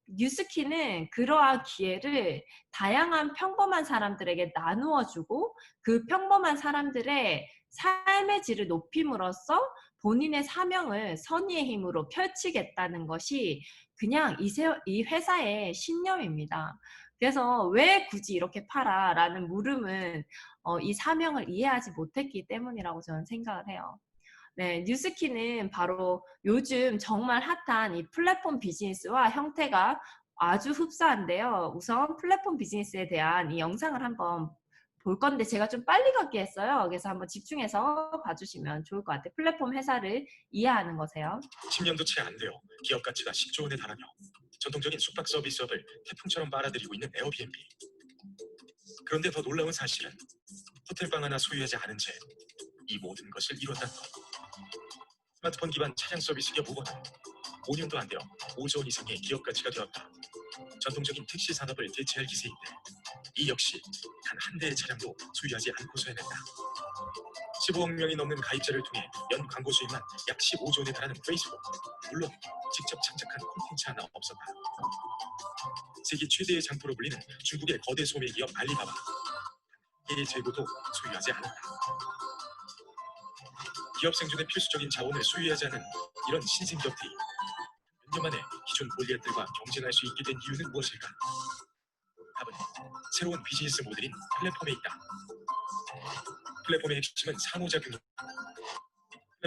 뉴스키는 그러한 기회를 다양한 평범한 사람들에게 나누어 주고 그 평범한 사람들의 삶의 질을 높임으로써 본인의 사명을 선의의 힘으로 펼치겠다는 것이 그냥 이 회사의 신념입니다. 그래서 왜 굳이 이렇게 팔아? 라는 물음은 이 사명을 이해하지 못했기 때문이라고 저는 생각을 해요. 네, 뉴스키는 바로 요즘 정말 핫한 이 플랫폼 비즈니스와 형태가 아주 흡사한데요. 우선 플랫폼 비즈니스에 대한 이 영상을 한번 볼 건데 제가 좀 빨리 가게 했어요. 그래서 한번 집중해서 봐주시면 좋을 것 같아요. 플랫폼 회사를 이해하는 거세요. 10년도 채 안 돼요. 기업 가치가 10조 원에 달하며 전통적인 숙박 서비스업을 태풍처럼 빨아들이고 있는 에어비앤비. 그런데 더 놀라운 사실은 호텔방 하나 소유하지 않은 채 이 모든 것을 이뤘다는 것. 스마트폰 기반 차량 서비스 기업 우버는 5년도 안 되어 5조 원 이상의 기업 가치가 되었다. 전통적인 택시 산업을 대체할 기세인데 이 역시 단 한 대의 차량도 소유하지 않고서 해낸다. 15억 명이 넘는 가입자를 통해 연 광고 수입만 약 15조 원에 달하는 페이스북. 물론 직접 창작한 콘텐츠 하나 없었다. 세계 최대의 장터로 불리는 중국의 거대 소매 기업 알리바바. 이 재고도 소유하지 않았다. 기업 생존에 필수적인 자원을 소유하지 않은 이런 신생기업들이 몇 년 만에 기존 골리앗들과 경쟁할 수 있게 된 이유는 무엇일까? 답은 새로운 비즈니스 모델인 플랫폼에 있다. 플랫폼의 핵심은 상호작용이다.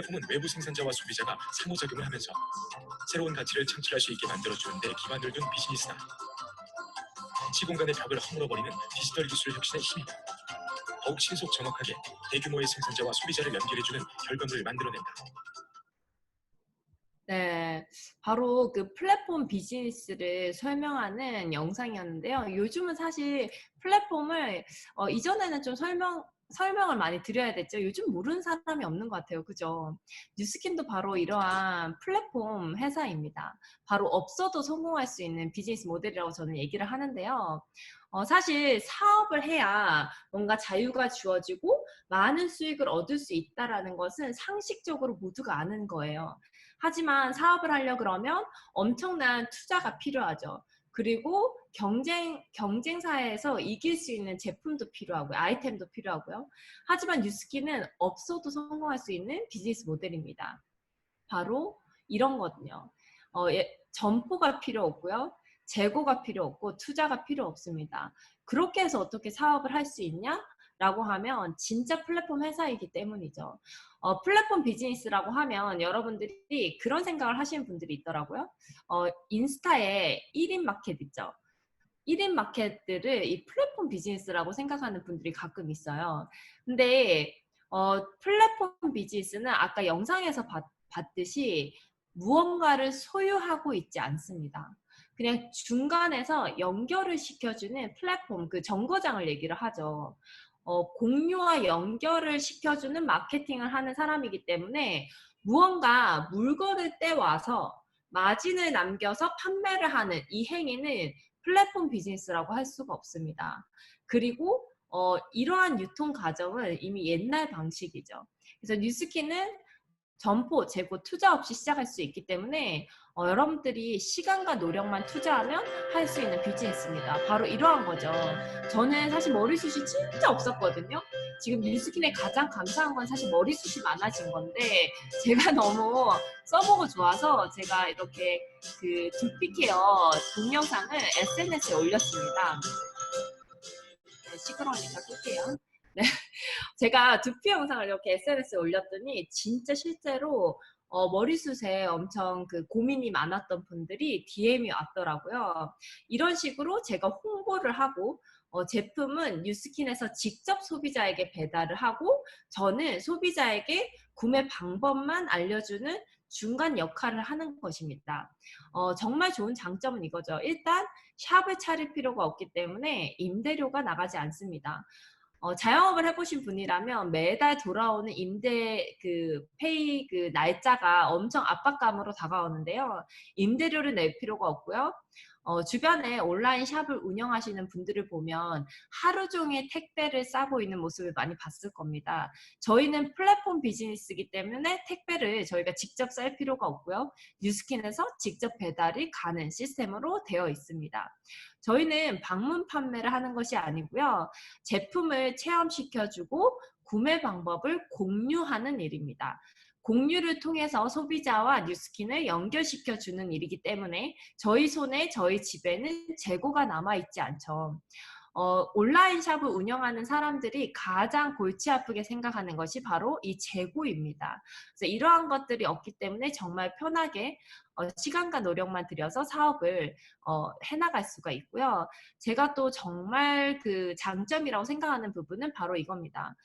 플랫폼은 외부 생산자와 소비자가 상호작용을 하면서 새로운 가치를 창출할 수 있게 만들어주는 데 기반을 둔 비즈니스다. 시공간의 벽을 허물어버리는 디지털 기술 혁신의 힘이다. 더욱 신속 정확하게 대규모의 생산자와 소비자를 연결해주는 결과물을 만들어낸다. 네, 바로 그 플랫폼 비즈니스를 설명하는 영상이었는데요. 요즘은 사실 플랫폼을 이전에는 좀 설명을 많이 드려야 됐죠. 요즘 모르는 사람이 없는 것 같아요. 그죠? 뉴스킨도 바로 이러한 플랫폼 회사입니다. 바로 없어도 성공할 수 있는 비즈니스 모델이라고 저는 얘기를 하는데요. 사실 사업을 해야 뭔가 자유가 주어지고 많은 수익을 얻을 수 있다라는 것은 상식적으로 모두가 아는 거예요. 하지만 사업을 하려 그러면 엄청난 투자가 필요하죠. 그리고 경쟁사에서 이길 수 있는 제품도 필요하고요. 아이템도 필요하고요. 하지만 뉴스킨은 없어도 성공할 수 있는 비즈니스 모델입니다. 바로 이런 거거든요. 점포가 필요 없고요. 재고가 필요 없고 투자가 필요 없습니다. 그렇게 해서 어떻게 사업을 할 수 있냐? 라고 하면 진짜 플랫폼 회사이기 때문이죠. 플랫폼 비즈니스라고 하면 여러분들이 그런 생각을 하시는 분들이 있더라고요. 인스타에 1인 마켓 있죠. 1인 마켓들을 이 플랫폼 비즈니스라고 생각하는 분들이 가끔 있어요. 근데 플랫폼 비즈니스는 아까 영상에서 봤듯이 무언가를 소유하고 있지 않습니다. 그냥 중간에서 연결을 시켜주는 플랫폼, 그 정거장을 얘기를 하죠. 공유와 연결을 시켜주는 마케팅을 하는 사람이기 때문에 무언가 물건을 떼와서 마진을 남겨서 판매를 하는 이 행위는 플랫폼 비즈니스라고 할 수가 없습니다. 그리고 이러한 유통 과정은 이미 옛날 방식이죠. 그래서 뉴스킨은 점포, 재고, 투자 없이 시작할 수 있기 때문에 여러분들이 시간과 노력만 투자하면 할 수 있는 비즈니스입니다. 바로 이러한 거죠. 저는 사실 머리숱이 진짜 없었거든요. 지금 뉴스킨에 가장 감사한 건 사실 머리숱이 많아진 건데 제가 너무 써보고 좋아서 제가 이렇게 그 두피 케어 동영상을 SNS에 올렸습니다. 네, 시끄러우니까 끌게요. 네. 제가 두피 영상을 이렇게 SNS에 올렸더니 진짜 실제로 머리숱에 엄청 그 고민이 많았던 분들이 DM이 왔더라고요. 이런 식으로 제가 홍보를 하고 제품은 뉴스킨에서 직접 소비자에게 배달을 하고 저는 소비자에게 구매 방법만 알려주는 중간 역할을 하는 것입니다. 정말 좋은 장점은 이거죠. 일단 샵을 차릴 필요가 없기 때문에 임대료가 나가지 않습니다. 자영업을 해보신 분이라면 매달 돌아오는 임대 그 페이 그 날짜가 엄청 압박감으로 다가오는데요. 임대료를 낼 필요가 없고요. 주변에 온라인 샵을 운영하시는 분들을 보면 하루 종일 택배를 싸고 있는 모습을 많이 봤을 겁니다. 저희는 플랫폼 비즈니스이기 때문에 택배를 저희가 직접 쌀 필요가 없고요. 뉴스킨에서 직접 배달이 가는 시스템으로 되어 있습니다. 저희는 방문 판매를 하는 것이 아니고요. 제품을 체험시켜주고 구매 방법을 공유하는 일입니다. 공유를 통해서 소비자와 뉴스킨을 연결시켜주는 일이기 때문에 저희 손에 저희 집에는 재고가 남아있지 않죠. 온라인 샵을 운영하는 사람들이 가장 골치 아프게 생각하는 것이 바로 이 재고입니다. 그래서 이러한 것들이 없기 때문에 정말 편하게 시간과 노력만 들여서 사업을 해나갈 수가 있고요. 제가 또 정말 그 장점이라고 생각하는 부분은 바로 이겁니다.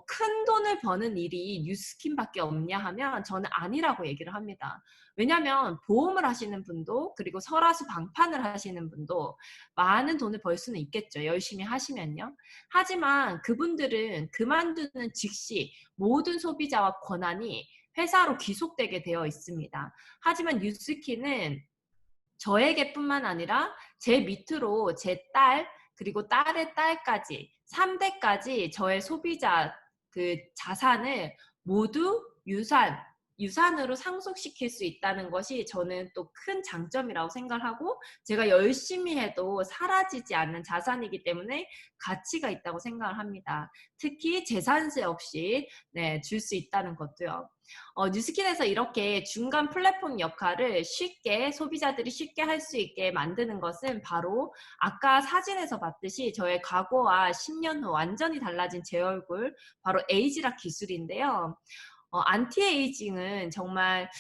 큰 돈을 버는 일이 뉴스킨밖에 없냐 하면 저는 아니라고 얘기를 합니다. 왜냐하면 보험을 하시는 분도 그리고 설화수 방판을 하시는 분도 많은 돈을 벌 수는 있겠죠. 열심히 하시면요. 하지만 그분들은 그만두는 즉시 모든 소비자와 권한이 회사로 귀속되게 되어 있습니다. 하지만 뉴스킨은 저에게뿐만 아니라 제 밑으로 제 딸 그리고 딸의 딸까지 3대까지 저의 소비자 그 자산을 모두 유산으로 상속시킬 수 있다는 것이 저는 또 큰 장점이라고 생각하고 제가 열심히 해도 사라지지 않는 자산이기 때문에 가치가 있다고 생각을 합니다. 특히 재산세 없이 줄 수 있다는 것도요. 뉴스킨에서 이렇게 중간 플랫폼 역할을 쉽게 소비자들이 쉽게 할 수 있게 만드는 것은 바로 아까 사진에서 봤듯이 저의 과거와 10년 후 완전히 달라진 제 얼굴 바로 에이지락 기술인데요. 안티에이징은 정말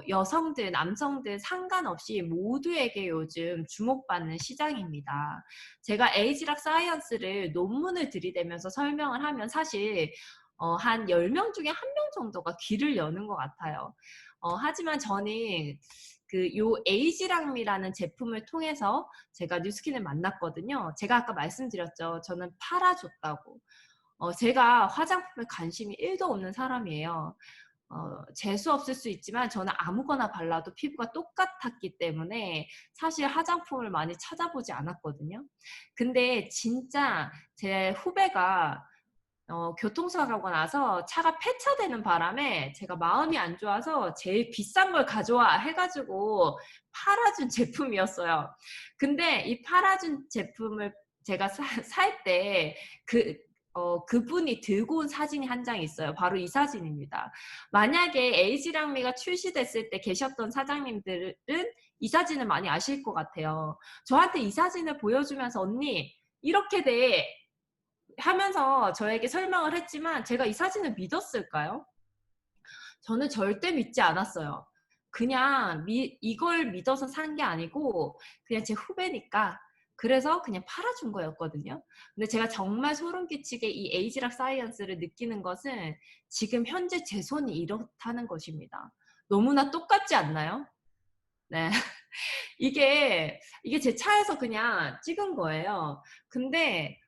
여성들, 남성들 상관없이 모두에게 요즘 주목받는 시장입니다. 제가 에이지락 사이언스를 논문을 들이대면서 설명을 하면 사실 한 10명 중에 1명 정도가 귀를 여는 것 같아요. 하지만 저는 요 에이지락미라는 제품을 통해서 제가 뉴스킨을 만났거든요. 제가 아까 말씀드렸죠. 저는 팔아줬다고. 제가 화장품에 관심이 1도 없는 사람이에요. 재수 없을 수 있지만 저는 아무거나 발라도 피부가 똑같았기 때문에 사실 화장품을 많이 찾아보지 않았거든요. 근데 진짜 제 후배가 교통사고가 나서 차가 폐차되는 바람에 제가 마음이 안 좋아서 제일 비싼 걸 가져와 해가지고 팔아준 제품이었어요. 근데 이 팔아준 제품을 제가 살 때 그분이 들고 온 사진이 한 장 있어요. 바로 이 사진입니다. 만약에 에이지랑미가 출시됐을 때 계셨던 사장님들은 이 사진을 많이 아실 것 같아요. 저한테 이 사진을 보여주면서 언니 이렇게 돼 하면서 저에게 설명을 했지만 제가 이 사진을 믿었을까요? 저는 절대 믿지 않았어요. 그냥 이걸 믿어서 산 게 아니고 그냥 제 후배니까 그래서 그냥 팔아준 거였거든요. 근데 제가 정말 소름 끼치게 이 에이지락 사이언스를 느끼는 것은 지금 현재 제 손이 이렇다는 것입니다. 너무나 똑같지 않나요? 네. 이게 제 차에서 그냥 찍은 거예요. 근데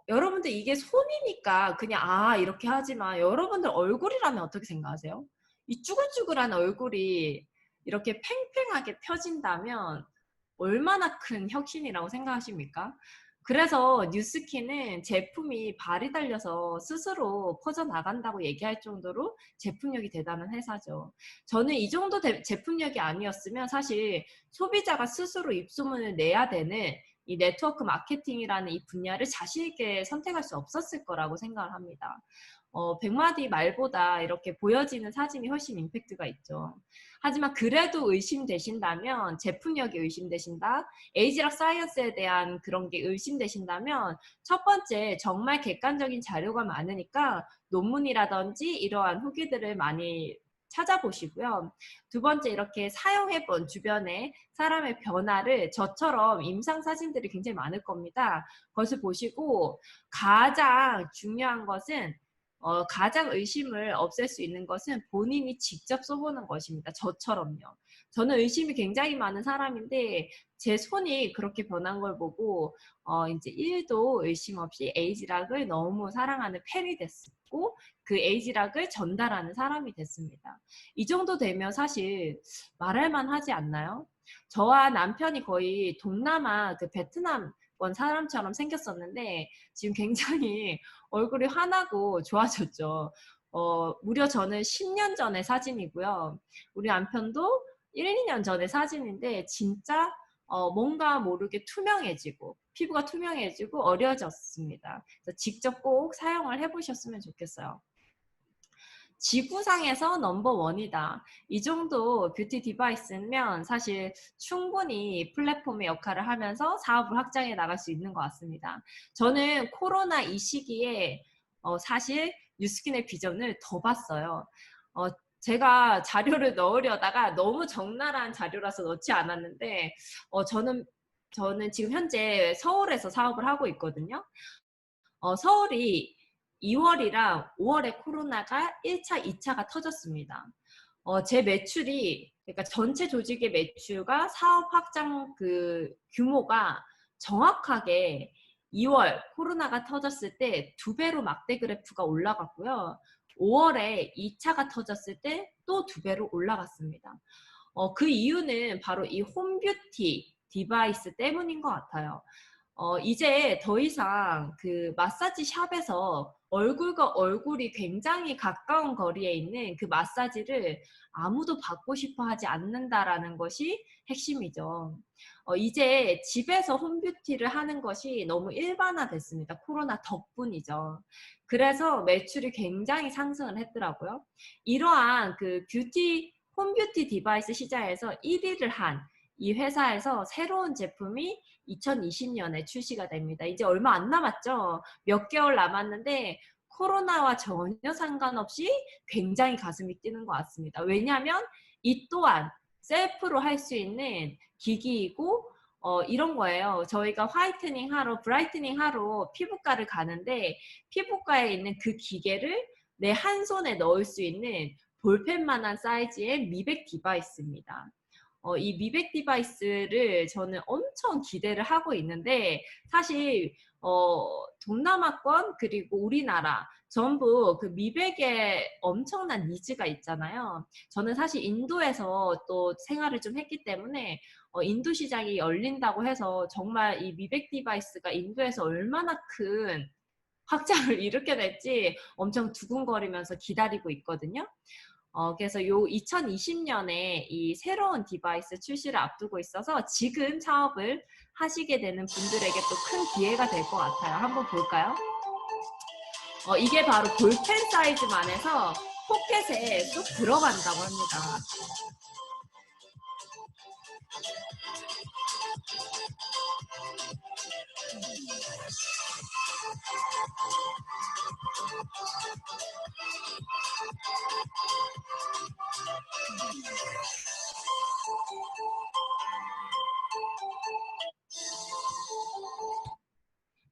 여러분들 이게 손이니까 그냥 이렇게 하지만 여러분들 얼굴이라면 어떻게 생각하세요? 이 쭈글쭈글한 얼굴이 이렇게 팽팽하게 펴진다면 얼마나 큰 혁신이라고 생각하십니까? 그래서 뉴스킨은 제품이 발이 달려서 스스로 퍼져나간다고 얘기할 정도로 제품력이 대단한 회사죠. 저는 이 정도 제품력이 아니었으면 사실 소비자가 스스로 입소문을 내야 되는 이 네트워크 마케팅이라는 이 분야를 자신 있게 선택할 수 없었을 거라고 생각을 합니다. 100마디 말보다 이렇게 보여지는 사진이 훨씬 임팩트가 있죠. 하지만 그래도 의심되신다면, 제품력이 의심되신다, 에이지락 사이언스에 대한 그런 게 의심되신다면 첫 번째 정말 객관적인 자료가 많으니까 논문이라든지 이러한 후기들을 많이 찾아보시고요. 두 번째 이렇게 사용해본 주변에 사람의 변화를 저처럼 임상 사진들이 굉장히 많을 겁니다. 그것을 보시고 가장 중요한 것은 가장 의심을 없앨 수 있는 것은 본인이 직접 써보는 것입니다. 저처럼요. 저는 의심이 굉장히 많은 사람인데 제 손이 그렇게 변한 걸 보고 이제 1도 의심 없이 에이지락을 너무 사랑하는 팬이 됐고 그 에이지락을 전달하는 사람이 됐습니다. 이 정도 되면 사실 말할만 하지 않나요? 저와 남편이 거의 동남아 그 베트남권 사람처럼 생겼었는데 지금 굉장히 얼굴이 환하고 좋아졌죠. 무려 저는 10년 전의 사진이고요. 우리 남편도 1, 2년 전의 사진인데 진짜 뭔가 모르게 투명해지고 피부가 투명해지고 어려졌습니다. 그래서 직접 꼭 사용을 해보셨으면 좋겠어요. 지구상에서 넘버원이다. 이 정도 뷰티 디바이스면 사실 충분히 플랫폼의 역할을 하면서 사업을 확장해 나갈 수 있는 것 같습니다. 저는 코로나 이 시기에 사실 뉴스킨의 비전을 더 봤어요. 제가 자료를 넣으려다가 너무 적나라한 자료라서 넣지 않았는데 저는 지금 현재 서울에서 사업을 하고 있거든요. 서울이 2월이랑 5월에 코로나가 1차, 2차가 터졌습니다. 제 매출이, 그러니까 전체 조직의 매출과 사업 확장 규모가 정확하게 2월 코로나가 터졌을 때 2배로 막대 그래프가 올라갔고요. 5월에 2차가 터졌을 때 또 2배로 올라갔습니다. 그 이유는 바로 이 홈뷰티 디바이스 때문인 것 같아요. 이제 더 이상 그 마사지 샵에서 얼굴과 얼굴이 굉장히 가까운 거리에 있는 그 마사지를 아무도 받고 싶어 하지 않는다라는 것이 핵심이죠. 이제 집에서 홈뷰티를 하는 것이 너무 일반화됐습니다. 코로나 덕분이죠. 그래서 매출이 굉장히 상승을 했더라고요. 이러한 그 홈뷰티 디바이스 시장에서 1위를 한 이 회사에서 새로운 제품이 2020년에 출시가 됩니다. 이제 얼마 안 남았죠. 몇 개월 남았는데 코로나와 전혀 상관없이 굉장히 가슴이 뛰는 것 같습니다. 왜냐하면 이 또한 셀프로 할 수 있는 기기이고 이런 거예요. 저희가 화이트닝 하러, 브라이트닝 하러 피부과를 가는데 피부과에 있는 그 기계를 내 한 손에 넣을 수 있는 볼펜만한 사이즈의 미백 디바이스입니다. 이 미백 디바이스를 저는 엄청 기대를 하고 있는데 사실 동남아권 그리고 우리나라 전부 그 미백에 엄청난 니즈가 있잖아요. 저는 사실 인도에서 또 생활을 좀 했기 때문에 인도 시장이 열린다고 해서 정말 이 미백 디바이스가 인도에서 얼마나 큰 확장을 일으켜 낼지 엄청 두근거리면서 기다리고 있거든요. 그래서 요 2020년에 이 새로운 디바이스 출시를 앞두고 있어서 지금 사업을 하시게 되는 분들에게 또 큰 기회가 될 것 같아요. 한번 볼까요? 이게 바로 볼펜 사이즈만 해서 포켓에 쏙 들어간다고 합니다.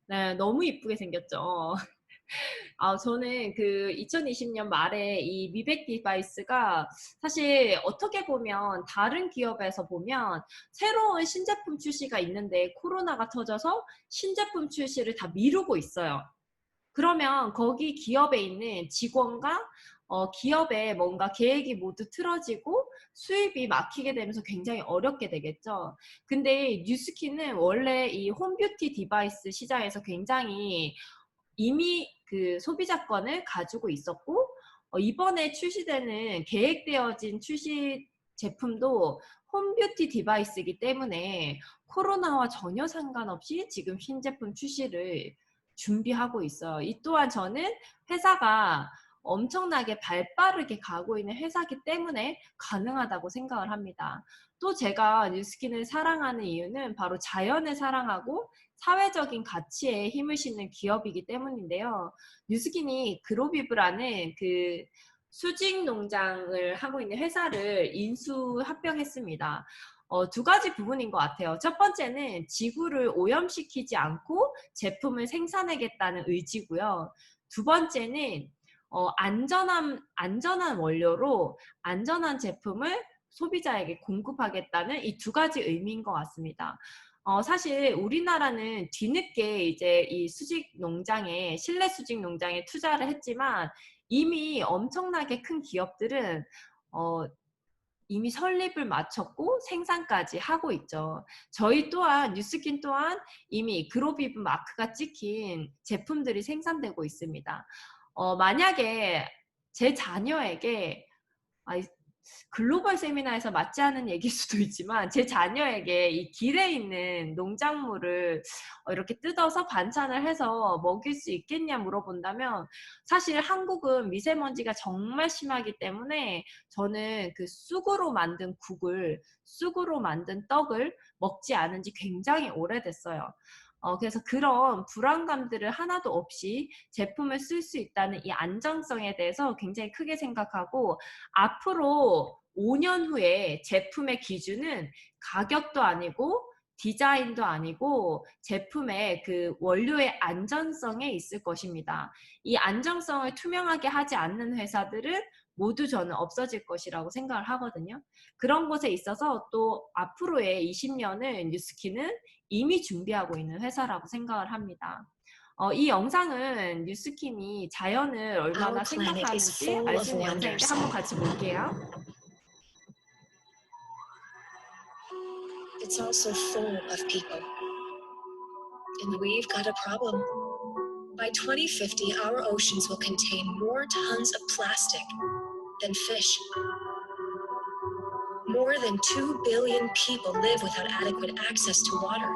네, 너무 이쁘게 생겼죠. 저는 그 2020년 말에 이 미백 디바이스가 사실 어떻게 보면 다른 기업에서 보면 새로운 신제품 출시가 있는데 코로나가 터져서 신제품 출시를 다 미루고 있어요. 그러면 거기 기업에 있는 직원과 기업에 뭔가 계획이 모두 틀어지고 수입이 막히게 되면서 굉장히 어렵게 되겠죠. 근데 뉴스킨은 원래 이 홈뷰티 디바이스 시장에서 굉장히 이미 그 소비자권을 가지고 있었고 이번에 출시되는 계획되어진 출시 제품도 홈뷰티 디바이스이기 때문에 코로나와 전혀 상관없이 지금 신제품 출시를 준비하고 있어요. 이 또한 저는 회사가 엄청나게 발빠르게 가고 있는 회사이기 때문에 가능하다고 생각을 합니다. 또 제가 뉴스킨을 사랑하는 이유는 바로 자연을 사랑하고 사회적인 가치에 힘을 싣는 기업이기 때문인데요. 뉴스킨이 그로비브라는 그 수직 농장을 하고 있는 회사를 인수 합병했습니다. 두 가지 부분인 것 같아요. 첫 번째는 지구를 오염시키지 않고 제품을 생산하겠다는 의지고요. 두 번째는 안전한 원료로 안전한 제품을 소비자에게 공급하겠다는 이 두 가지 의미인 것 같습니다. 사실 우리나라는 뒤늦게 이제 이 수직 농장에, 실내 수직 농장에 투자를 했지만 이미 엄청나게 큰 기업들은 이미 설립을 마쳤고 생산까지 하고 있죠. 저희 또한 뉴스킨 또한 이미 그로비브 마크가 찍힌 제품들이 생산되고 있습니다. 만약에 제 자녀에게 글로벌 세미나에서 맞지 않은 얘기일 수도 있지만 제 자녀에게 이 길에 있는 농작물을 이렇게 뜯어서 반찬을 해서 먹일 수 있겠냐 물어본다면 사실 한국은 미세먼지가 정말 심하기 때문에 저는 그 쑥으로 만든 국을, 쑥으로 만든 떡을 먹지 않은 지 굉장히 오래됐어요. 그래서 그런 불안감들을 하나도 없이 제품을 쓸 수 있다는 이 안정성에 대해서 굉장히 크게 생각하고 앞으로 5년 후에 제품의 기준은 가격도 아니고 디자인도 아니고 제품의 그 원료의 안전성에 있을 것입니다. 이 안정성을 투명하게 하지 않는 회사들은 모두 저는 없어질 것이라고 생각을 하거든요. 그런 곳에 있어서 또 앞으로의 20년을 뉴스킨은 이미 준비하고 있는 회사라고 생각을 합니다. 이 영상은 뉴스킨이 자연을 얼마나 생각하는지 알 수 있는 영상인데 한번 같이 볼게요. It's also full of people. And we've got a problem. By 2050, our oceans will contain more tons of plastic than fish. More than 2 billion people live without adequate access to water.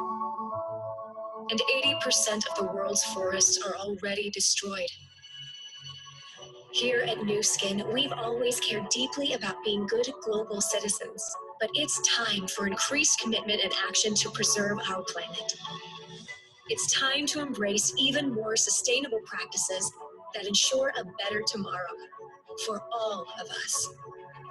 And 80% of the world's forests are already destroyed. Here at Nu Skin, we've always cared deeply about being good global citizens. But it's time for increased commitment and action to preserve our planet. It's time to embrace even more sustainable practices that ensure a better tomorrow for all of us.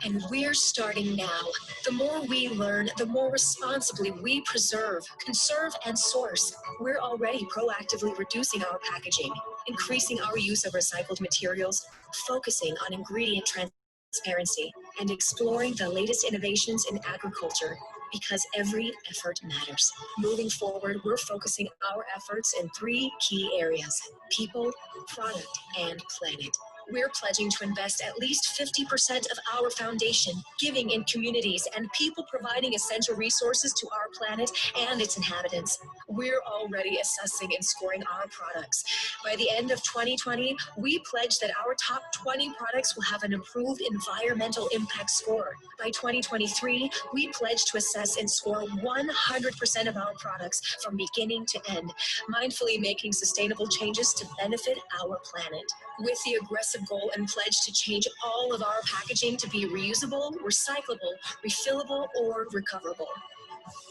And we're starting now. The more we learn, the more responsibly we preserve, conserve, and source. We're already proactively reducing our packaging, increasing our use of recycled materials, focusing on ingredient transparency, and exploring the latest innovations in agriculture because every effort matters. Moving forward, we're focusing our efforts in 3 key areas: people, product, and planet. We're pledging to invest at least 50% of our foundation, giving in communities and people providing essential resources to our planet and its inhabitants. We're already assessing and scoring our products. By the end of 2020, we pledge that our top 20 products will have an improved environmental impact score. By 2023, we pledge to assess and score 100% of our products from beginning to end, mindfully making sustainable changes to benefit our planet. With the aggressive goal and pledge to change all of our packaging to be reusable, recyclable, refillable, or recoverable.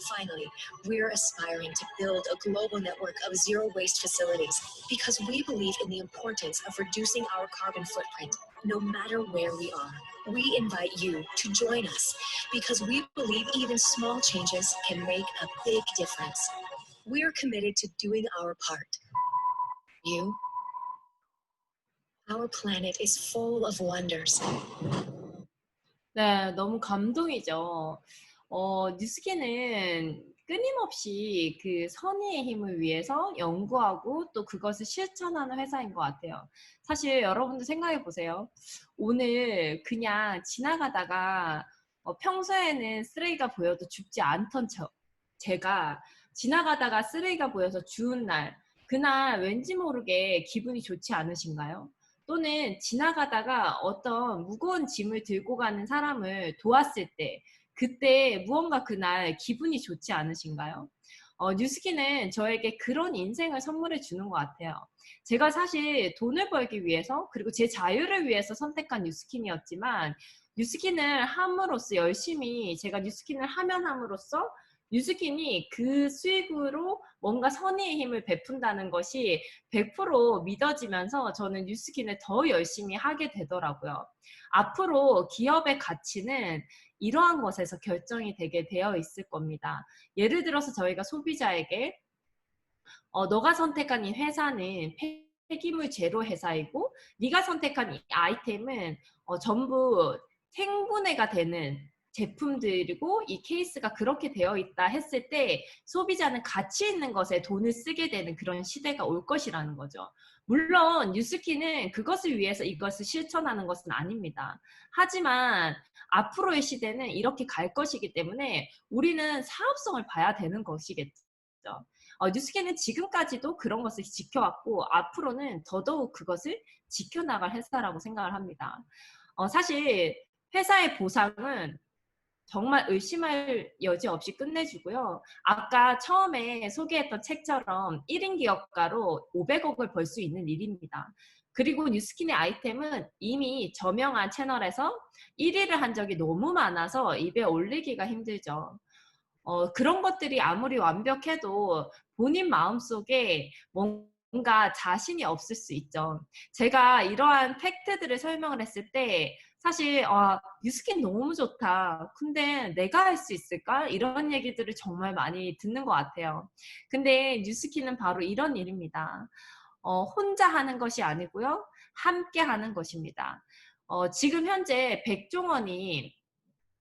Finally, we're aspiring to build a global network of zero waste facilities because we believe in the importance of reducing our carbon footprint, no matter where we are. We invite you to join us because we believe even small changes can make a big difference. We're committed to doing our part. You? Our planet is full of wonders. 네, 너무 감동이죠. 뉴스키는 끊임없이 그 선의의 힘을 위해서 연구하고 또 그것을 실천하는 회사인 것 같아요. 사실 여러분도 생각해 보세요. 오늘 그냥 지나가다가 평소에는 쓰레기가 보여도 줍지 않던 제가 지나가다가 쓰레기가 보여서 주운 날, 그날 왠지 모르게 기분이 좋지 않으신가요? 또는 지나가다가 어떤 무거운 짐을 들고 가는 사람을 도왔을 때 그때 무언가 그날 기분이 좋지 않으신가요? 뉴스키는 저에게 그런 인생을 선물해 주는 것 같아요. 제가 사실 돈을 벌기 위해서 그리고 제 자유를 위해서 선택한 뉴스킨이었지만 뉴스킨을 함으로써 열심히 제가 뉴스킨을 함으로써 뉴스킨이 그 수익으로 뭔가 선의의 힘을 베푼다는 것이 100% 믿어지면서 저는 뉴스킨을 더 열심히 하게 되더라고요. 앞으로 기업의 가치는 이러한 것에서 결정이 되게 되어 있을 겁니다. 예를 들어서 저희가 소비자에게 너가 선택한 이 회사는 폐기물 제로 회사이고 네가 선택한 이 아이템은 전부 생분해가 되는 제품들이고 이 케이스가 그렇게 되어 있다 했을 때 소비자는 가치 있는 것에 돈을 쓰게 되는 그런 시대가 올 것이라는 거죠. 물론 뉴스키는 그것을 위해서 이것을 실천하는 것은 아닙니다. 하지만 앞으로의 시대는 이렇게 갈 것이기 때문에 우리는 사업성을 봐야 되는 것이겠죠. 뉴스키는 지금까지도 그런 것을 지켜왔고 앞으로는 더더욱 그것을 지켜나갈 회사라고 생각을 합니다. 사실 회사의 보상은 정말 의심할 여지 없이 끝내주고요. 아까 처음에 소개했던 책처럼 1인 기업가로 500억을 벌 수 있는 일입니다. 그리고 뉴스킨의 아이템은 이미 저명한 채널에서 1위를 한 적이 너무 많아서 입에 올리기가 힘들죠. 그런 것들이 아무리 완벽해도 본인 마음속에 뭔가 자신이 없을 수 있죠. 제가 이러한 팩트들을 설명을 했을 때 사실 뉴스킨 너무 좋다. 근데 내가 할 수 있을까? 이런 얘기들을 정말 많이 듣는 것 같아요. 근데 뉴스킨은 바로 이런 일입니다. 혼자 하는 것이 아니고요. 함께 하는 것입니다. 지금 현재 백종원이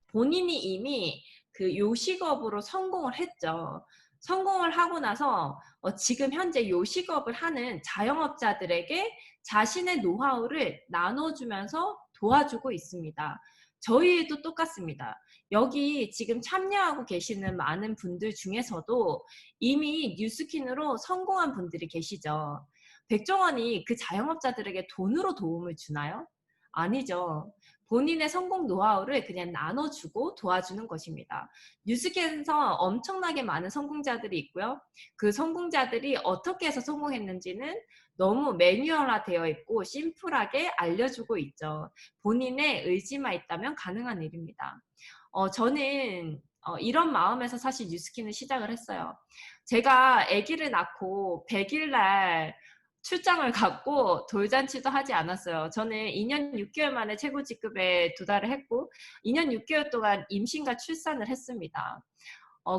본인이 이미 그 요식업으로 성공을 했죠. 성공을 하고 나서 지금 현재 요식업을 하는 자영업자들에게 자신의 노하우를 나눠주면서 도와주고 있습니다. 저희도 똑같습니다. 여기 지금 참여하고 계시는 많은 분들 중에서도 이미 뉴스킨으로 성공한 분들이 계시죠. 백종원이 그 자영업자들에게 돈으로 도움을 주나요? 아니죠. 본인의 성공 노하우를 그냥 나눠주고 도와주는 것입니다. 뉴스킨에서 엄청나게 많은 성공자들이 있고요. 그 성공자들이 어떻게 해서 성공했는지는 너무 매뉴얼화되어 있고 심플하게 알려주고 있죠. 본인의 의지만 있다면 가능한 일입니다. 저는 이런 마음에서 사실 뉴스킨을 시작을 했어요. 제가 아기를 낳고 100일 날 출장을 갔고 돌잔치도 하지 않았어요. 저는 2년 6개월 만에 최고 직급에 도달을 했고 2년 6개월 동안 임신과 출산을 했습니다.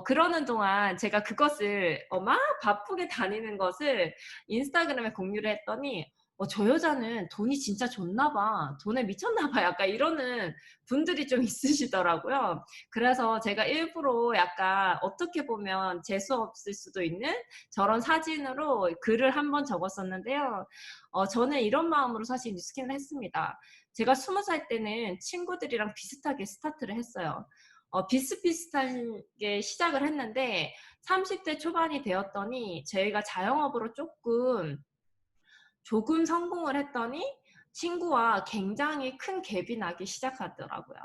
그러는 동안 제가 그것을 막 바쁘게 다니는 것을 인스타그램에 공유를 했더니 저 여자는 돈이 진짜 좋나 봐. 돈에 미쳤나 봐. 약간 이러는 분들이 좀 있으시더라고요. 그래서 제가 일부러 약간 어떻게 보면 재수 없을 수도 있는 저런 사진으로 글을 한번 적었었는데요. 저는 이런 마음으로 사실 뉴스킨을 했습니다. 제가 20살 때는 친구들이랑 비슷하게 스타트를 했어요. 비슷비슷하게 시작을 했는데 30대 초반이 되었더니 저희가 자영업으로 조금 성공을 했더니 친구와 굉장히 큰 갭이 나기 시작하더라고요.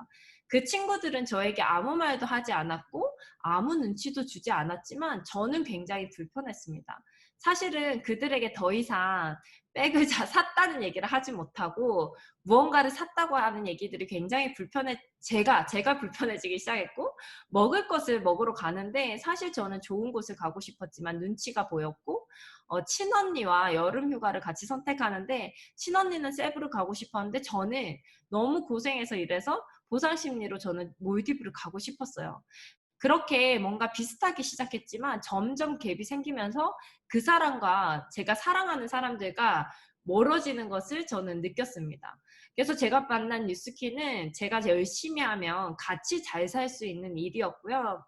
그 친구들은 저에게 아무 말도 하지 않았고 아무 눈치도 주지 않았지만 저는 굉장히 불편했습니다. 사실은 그들에게 더 이상 백을 샀다는 얘기를 하지 못하고 무언가를 샀다고 하는 얘기들이 굉장히 제가 불편해지기 시작했고 먹을 것을 먹으러 가는데 사실 저는 좋은 곳을 가고 싶었지만 눈치가 보였고 친언니와 여름 휴가를 같이 선택하는데 친언니는 세부를 가고 싶었는데 저는 너무 고생해서 일해서 보상 심리로 저는 몰디브를 가고 싶었어요. 그렇게 뭔가 비슷하게 시작했지만 점점 갭이 생기면서 그 사람과 제가 사랑하는 사람들과 멀어지는 것을 저는 느꼈습니다. 그래서 제가 만난 뉴스키는 제가 열심히 하면 같이 잘 살 수 있는 일이었고요.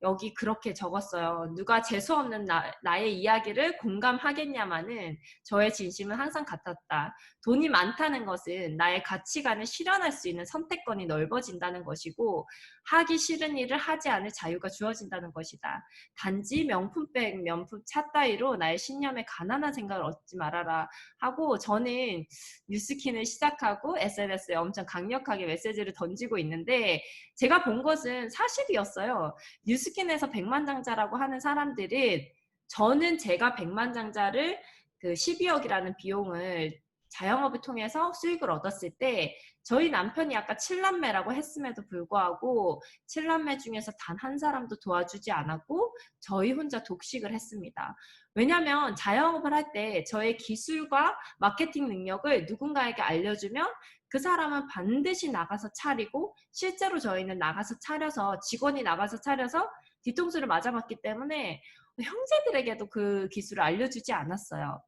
여기 그렇게 적었어요. 누가 재수없는 나의 이야기를 공감하겠냐마는 저의 진심은 항상 같았다. 돈이 많다는 것은 나의 가치관을 실현할 수 있는 선택권이 넓어진다는 것이고 하기 싫은 일을 하지 않을 자유가 주어진다는 것이다. 단지 명품백, 명품 차 따위로 나의 신념에 가난한 생각을 얻지 말아라 하고 저는 뉴스킨을 시작하고 SNS에 엄청 강력하게 메시지를 던지고 있는데 제가 본 것은 사실이었어요. 뉴스킨에서 백만장자라고 하는 사람들은 저는 제가 백만장자를 그 12억이라는 비용을 자영업을 통해서 수익을 얻었을 때 저희 남편이 아까 7남매라고 했음에도 불구하고 7남매 중에서 단 한 사람도 도와주지 않았고 저희 혼자 독식을 했습니다. 왜냐하면 자영업을 할 때 저의 기술과 마케팅 능력을 누군가에게 알려주면 그 사람은 반드시 나가서 차리고 실제로 저희는 나가서 차려서 직원이 나가서 차려서 뒤통수를 맞아봤기 때문에 형제들에게도 그 기술을 알려주지 않았어요.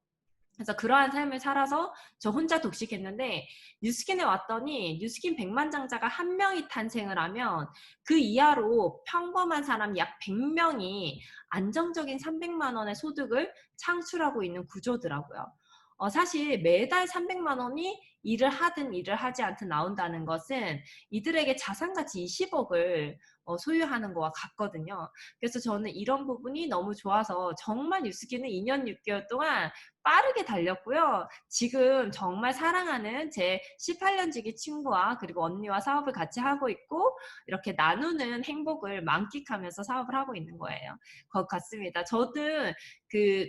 그래서 그러한 삶을 살아서 저 혼자 독식했는데 뉴스킨에 왔더니 뉴스킨 백만장자가 한 명이 탄생을 하면 그 이하로 평범한 사람 약 100명이 안정적인 300만 원의 소득을 창출하고 있는 구조더라고요. 사실 매달 300만 원이 일을 하든 일을 하지 않든 나온다는 것은 이들에게 자산가치 20억을 소유하는 거와 같거든요. 그래서 저는 이런 부분이 너무 좋아서 정말 뉴스킨은 2년 6개월 동안 빠르게 달렸고요. 지금 정말 사랑하는 제 18년지기 친구와 그리고 언니와 사업을 같이 하고 있고 이렇게 나누는 행복을 만끽하면서 사업을 하고 있는 거예요. 그것 같습니다. 저도 그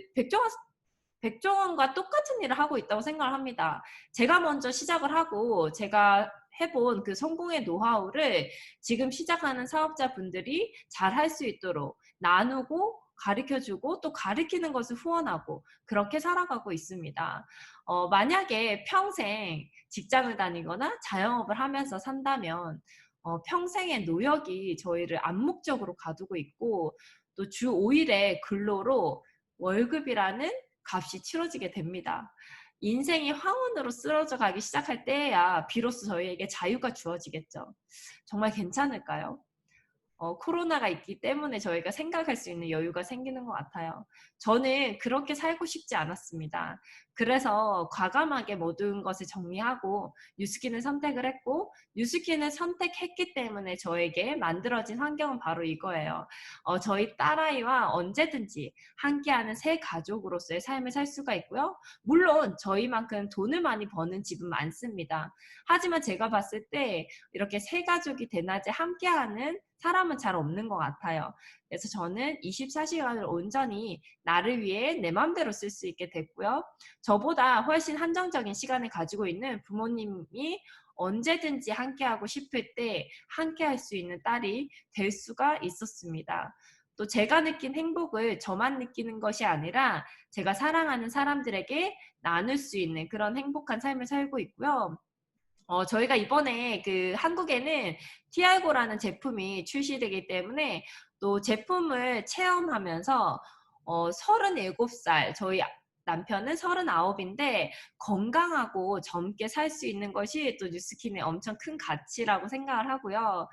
백종원과 똑같은 일을 하고 있다고 생각을 합니다. 제가 먼저 시작을 하고 제가 해본 그 성공의 노하우를 지금 시작하는 사업자분들이 잘 할 수 있도록 나누고 가르쳐주고 또 가르치는 것을 후원하고 그렇게 살아가고 있습니다. 만약에 평생 직장을 다니거나 자영업을 하면서 산다면 평생의 노역이 저희를 암묵적으로 가두고 있고 또 주 5일의 근로로 월급이라는 값이 치러지게 됩니다. 인생이 황혼으로 쓰러져 가기 시작할 때야 비로소 저희에게 자유가 주어지겠죠. 정말 괜찮을까요? 코로나가 있기 때문에 저희가 생각할 수 있는 여유가 생기는 것 같아요. 저는 그렇게 살고 싶지 않았습니다. 그래서 과감하게 모든 것을 정리하고 뉴스킨을 선택을 했고 뉴스킨을 선택했기 때문에 저에게 만들어진 환경은 바로 이거예요. 저희 딸아이와 언제든지 함께하는 새 가족으로서의 삶을 살 수가 있고요. 물론 저희만큼 돈을 많이 버는 집은 많습니다. 하지만 제가 봤을 때 이렇게 새 가족이 대낮에 함께하는 사람은 잘 없는 것 같아요. 그래서 저는 24시간을 온전히 나를 위해 내 맘대로 쓸 수 있게 됐고요. 저보다 훨씬 한정적인 시간을 가지고 있는 부모님이 언제든지 함께하고 싶을 때 함께할 수 있는 딸이 될 수가 있었습니다. 또 제가 느낀 행복을 저만 느끼는 것이 아니라 제가 사랑하는 사람들에게 나눌 수 있는 그런 행복한 삶을 살고 있고요. 저희가 이번에 그 한국에는 티알고라는 제품이 출시되기 때문에 또 제품을 체험하면서 37살, 저희 남편은 39인데 건강하고 젊게 살 수 있는 것이 또 뉴스킨의 엄청 큰 가치라고 생각을 하고요.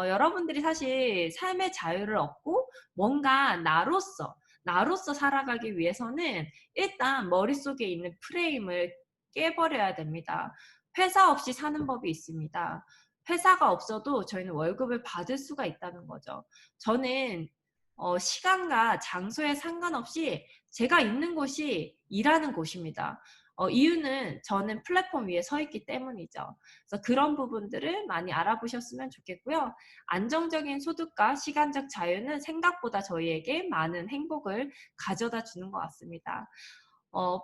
여러분들이 사실 삶의 자유를 얻고 뭔가 나로서 살아가기 위해서는 일단 머릿속에 있는 프레임을 깨버려야 됩니다. 회사 없이 사는 법이 있습니다. 회사가 없어도 저희는 월급을 받을 수가 있다는 거죠. 저는 시간과 장소에 상관없이 제가 있는 곳이 일하는 곳입니다. 이유는 저는 플랫폼 위에 서 있기 때문이죠. 그래서 그런 부분들을 많이 알아보셨으면 좋겠고요. 안정적인 소득과 시간적 자유는 생각보다 저희에게 많은 행복을 가져다 주는 것 같습니다.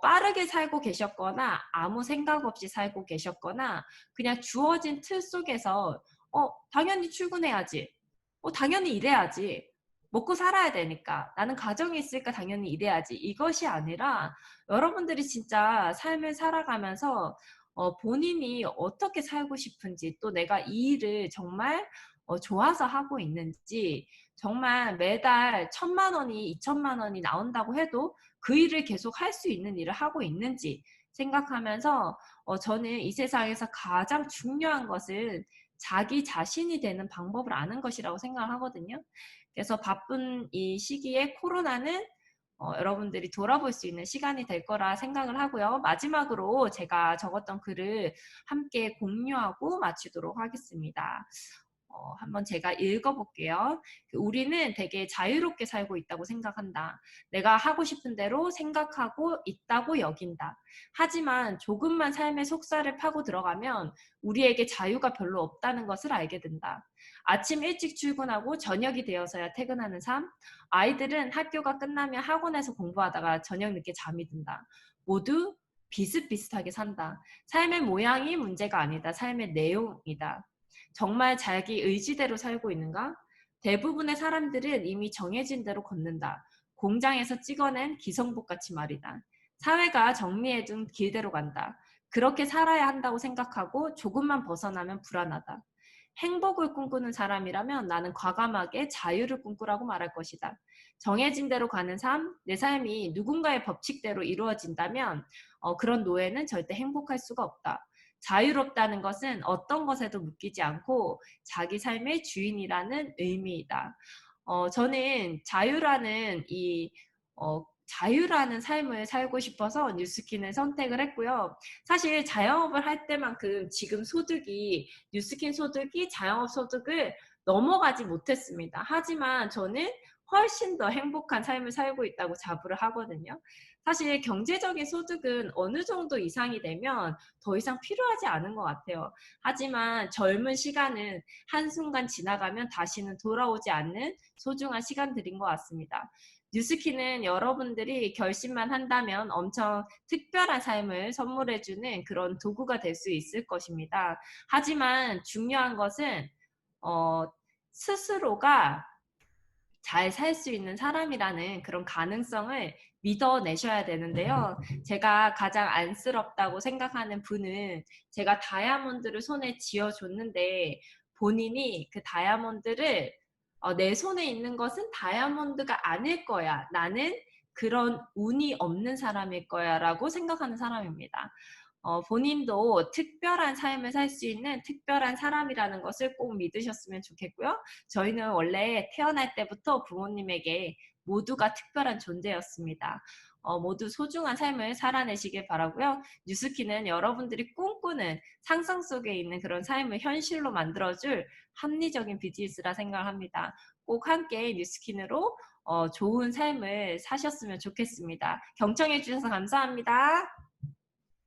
빠르게 살고 계셨거나 아무 생각 없이 살고 계셨거나 그냥 주어진 틀 속에서 당연히 출근해야지. 당연히 일해야지. 먹고 살아야 되니까. 나는 가정이 있으니까 당연히 일해야지. 이것이 아니라 여러분들이 진짜 삶을 살아가면서 본인이 어떻게 살고 싶은지 또 내가 이 일을 정말 좋아서 하고 있는지 정말 매달 1,000만 원이 2,000만 원이 나온다고 해도 그 일을 계속 할 수 있는 일을 하고 있는지 생각하면서 저는 이 세상에서 가장 중요한 것은 자기 자신이 되는 방법을 아는 것이라고 생각을 하거든요. 그래서 바쁜 이 시기에 코로나는 여러분들이 돌아볼 수 있는 시간이 될 거라 생각을 하고요. 마지막으로 제가 적었던 글을 함께 공유하고 마치도록 하겠습니다. 한번 제가 읽어볼게요. 우리는 되게 자유롭게 살고 있다고 생각한다. 내가 하고 싶은 대로 생각하고 있다고 여긴다. 하지만 조금만 삶의 속살을 파고 들어가면 우리에게 자유가 별로 없다는 것을 알게 된다. 아침 일찍 출근하고 저녁이 되어서야 퇴근하는 삶. 아이들은 학교가 끝나면 학원에서 공부하다가 저녁 늦게 잠이 든다. 모두 비슷비슷하게 산다. 삶의 모양이 문제가 아니다. 삶의 내용이다. 정말 자기 의지대로 살고 있는가? 대부분의 사람들은 이미 정해진 대로 걷는다. 공장에서 찍어낸 기성복같이 말이다. 사회가 정리해둔 길대로 간다. 그렇게 살아야 한다고 생각하고 조금만 벗어나면 불안하다. 행복을 꿈꾸는 사람이라면 나는 과감하게 자유를 꿈꾸라고 말할 것이다. 정해진 대로 가는 삶, 내 삶이 누군가의 법칙대로 이루어진다면 그런 노예는 절대 행복할 수가 없다. 자유롭다는 것은 어떤 것에도 묶이지 않고 자기 삶의 주인이라는 의미이다. 저는 자유라는 삶을 살고 싶어서 뉴스킨을 선택을 했고요. 사실 자영업을 할 때만큼 지금 뉴스킨 소득이 자영업 소득을 넘어가지 못했습니다. 하지만 저는 훨씬 더 행복한 삶을 살고 있다고 자부를 하거든요. 사실 경제적인 소득은 어느 정도 이상이 되면 더 이상 필요하지 않은 것 같아요. 하지만 젊은 시간은 한순간 지나가면 다시는 돌아오지 않는 소중한 시간들인 것 같습니다. 뉴스키는 여러분들이 결심만 한다면 엄청 특별한 삶을 선물해주는 그런 도구가 될 수 있을 것입니다. 하지만 중요한 것은 스스로가 잘 살 수 있는 사람이라는 그런 가능성을 믿어내셔야 되는데요. 제가 가장 안쓰럽다고 생각하는 분은 제가 다이아몬드를 손에 쥐어줬는데 본인이 그 다이아몬드를 내 손에 있는 것은 다이아몬드가 아닐 거야. 나는 그런 운이 없는 사람일 거야 라고 생각하는 사람입니다. 본인도 특별한 삶을 살 수 있는 특별한 사람이라는 것을 꼭 믿으셨으면 좋겠고요. 저희는 원래 태어날 때부터 부모님에게 모두가 특별한 존재였습니다. 모두 소중한 삶을 살아내시길 바라고요. 뉴스키는 여러분들이 꿈꾸는 상상 속에 있는 그런 삶을 현실로 만들어줄 합리적인 비즈니스라 생각합니다. 꼭 함께 뉴스킨으로 좋은 삶을 사셨으면 좋겠습니다. 경청해 주셔서 감사합니다.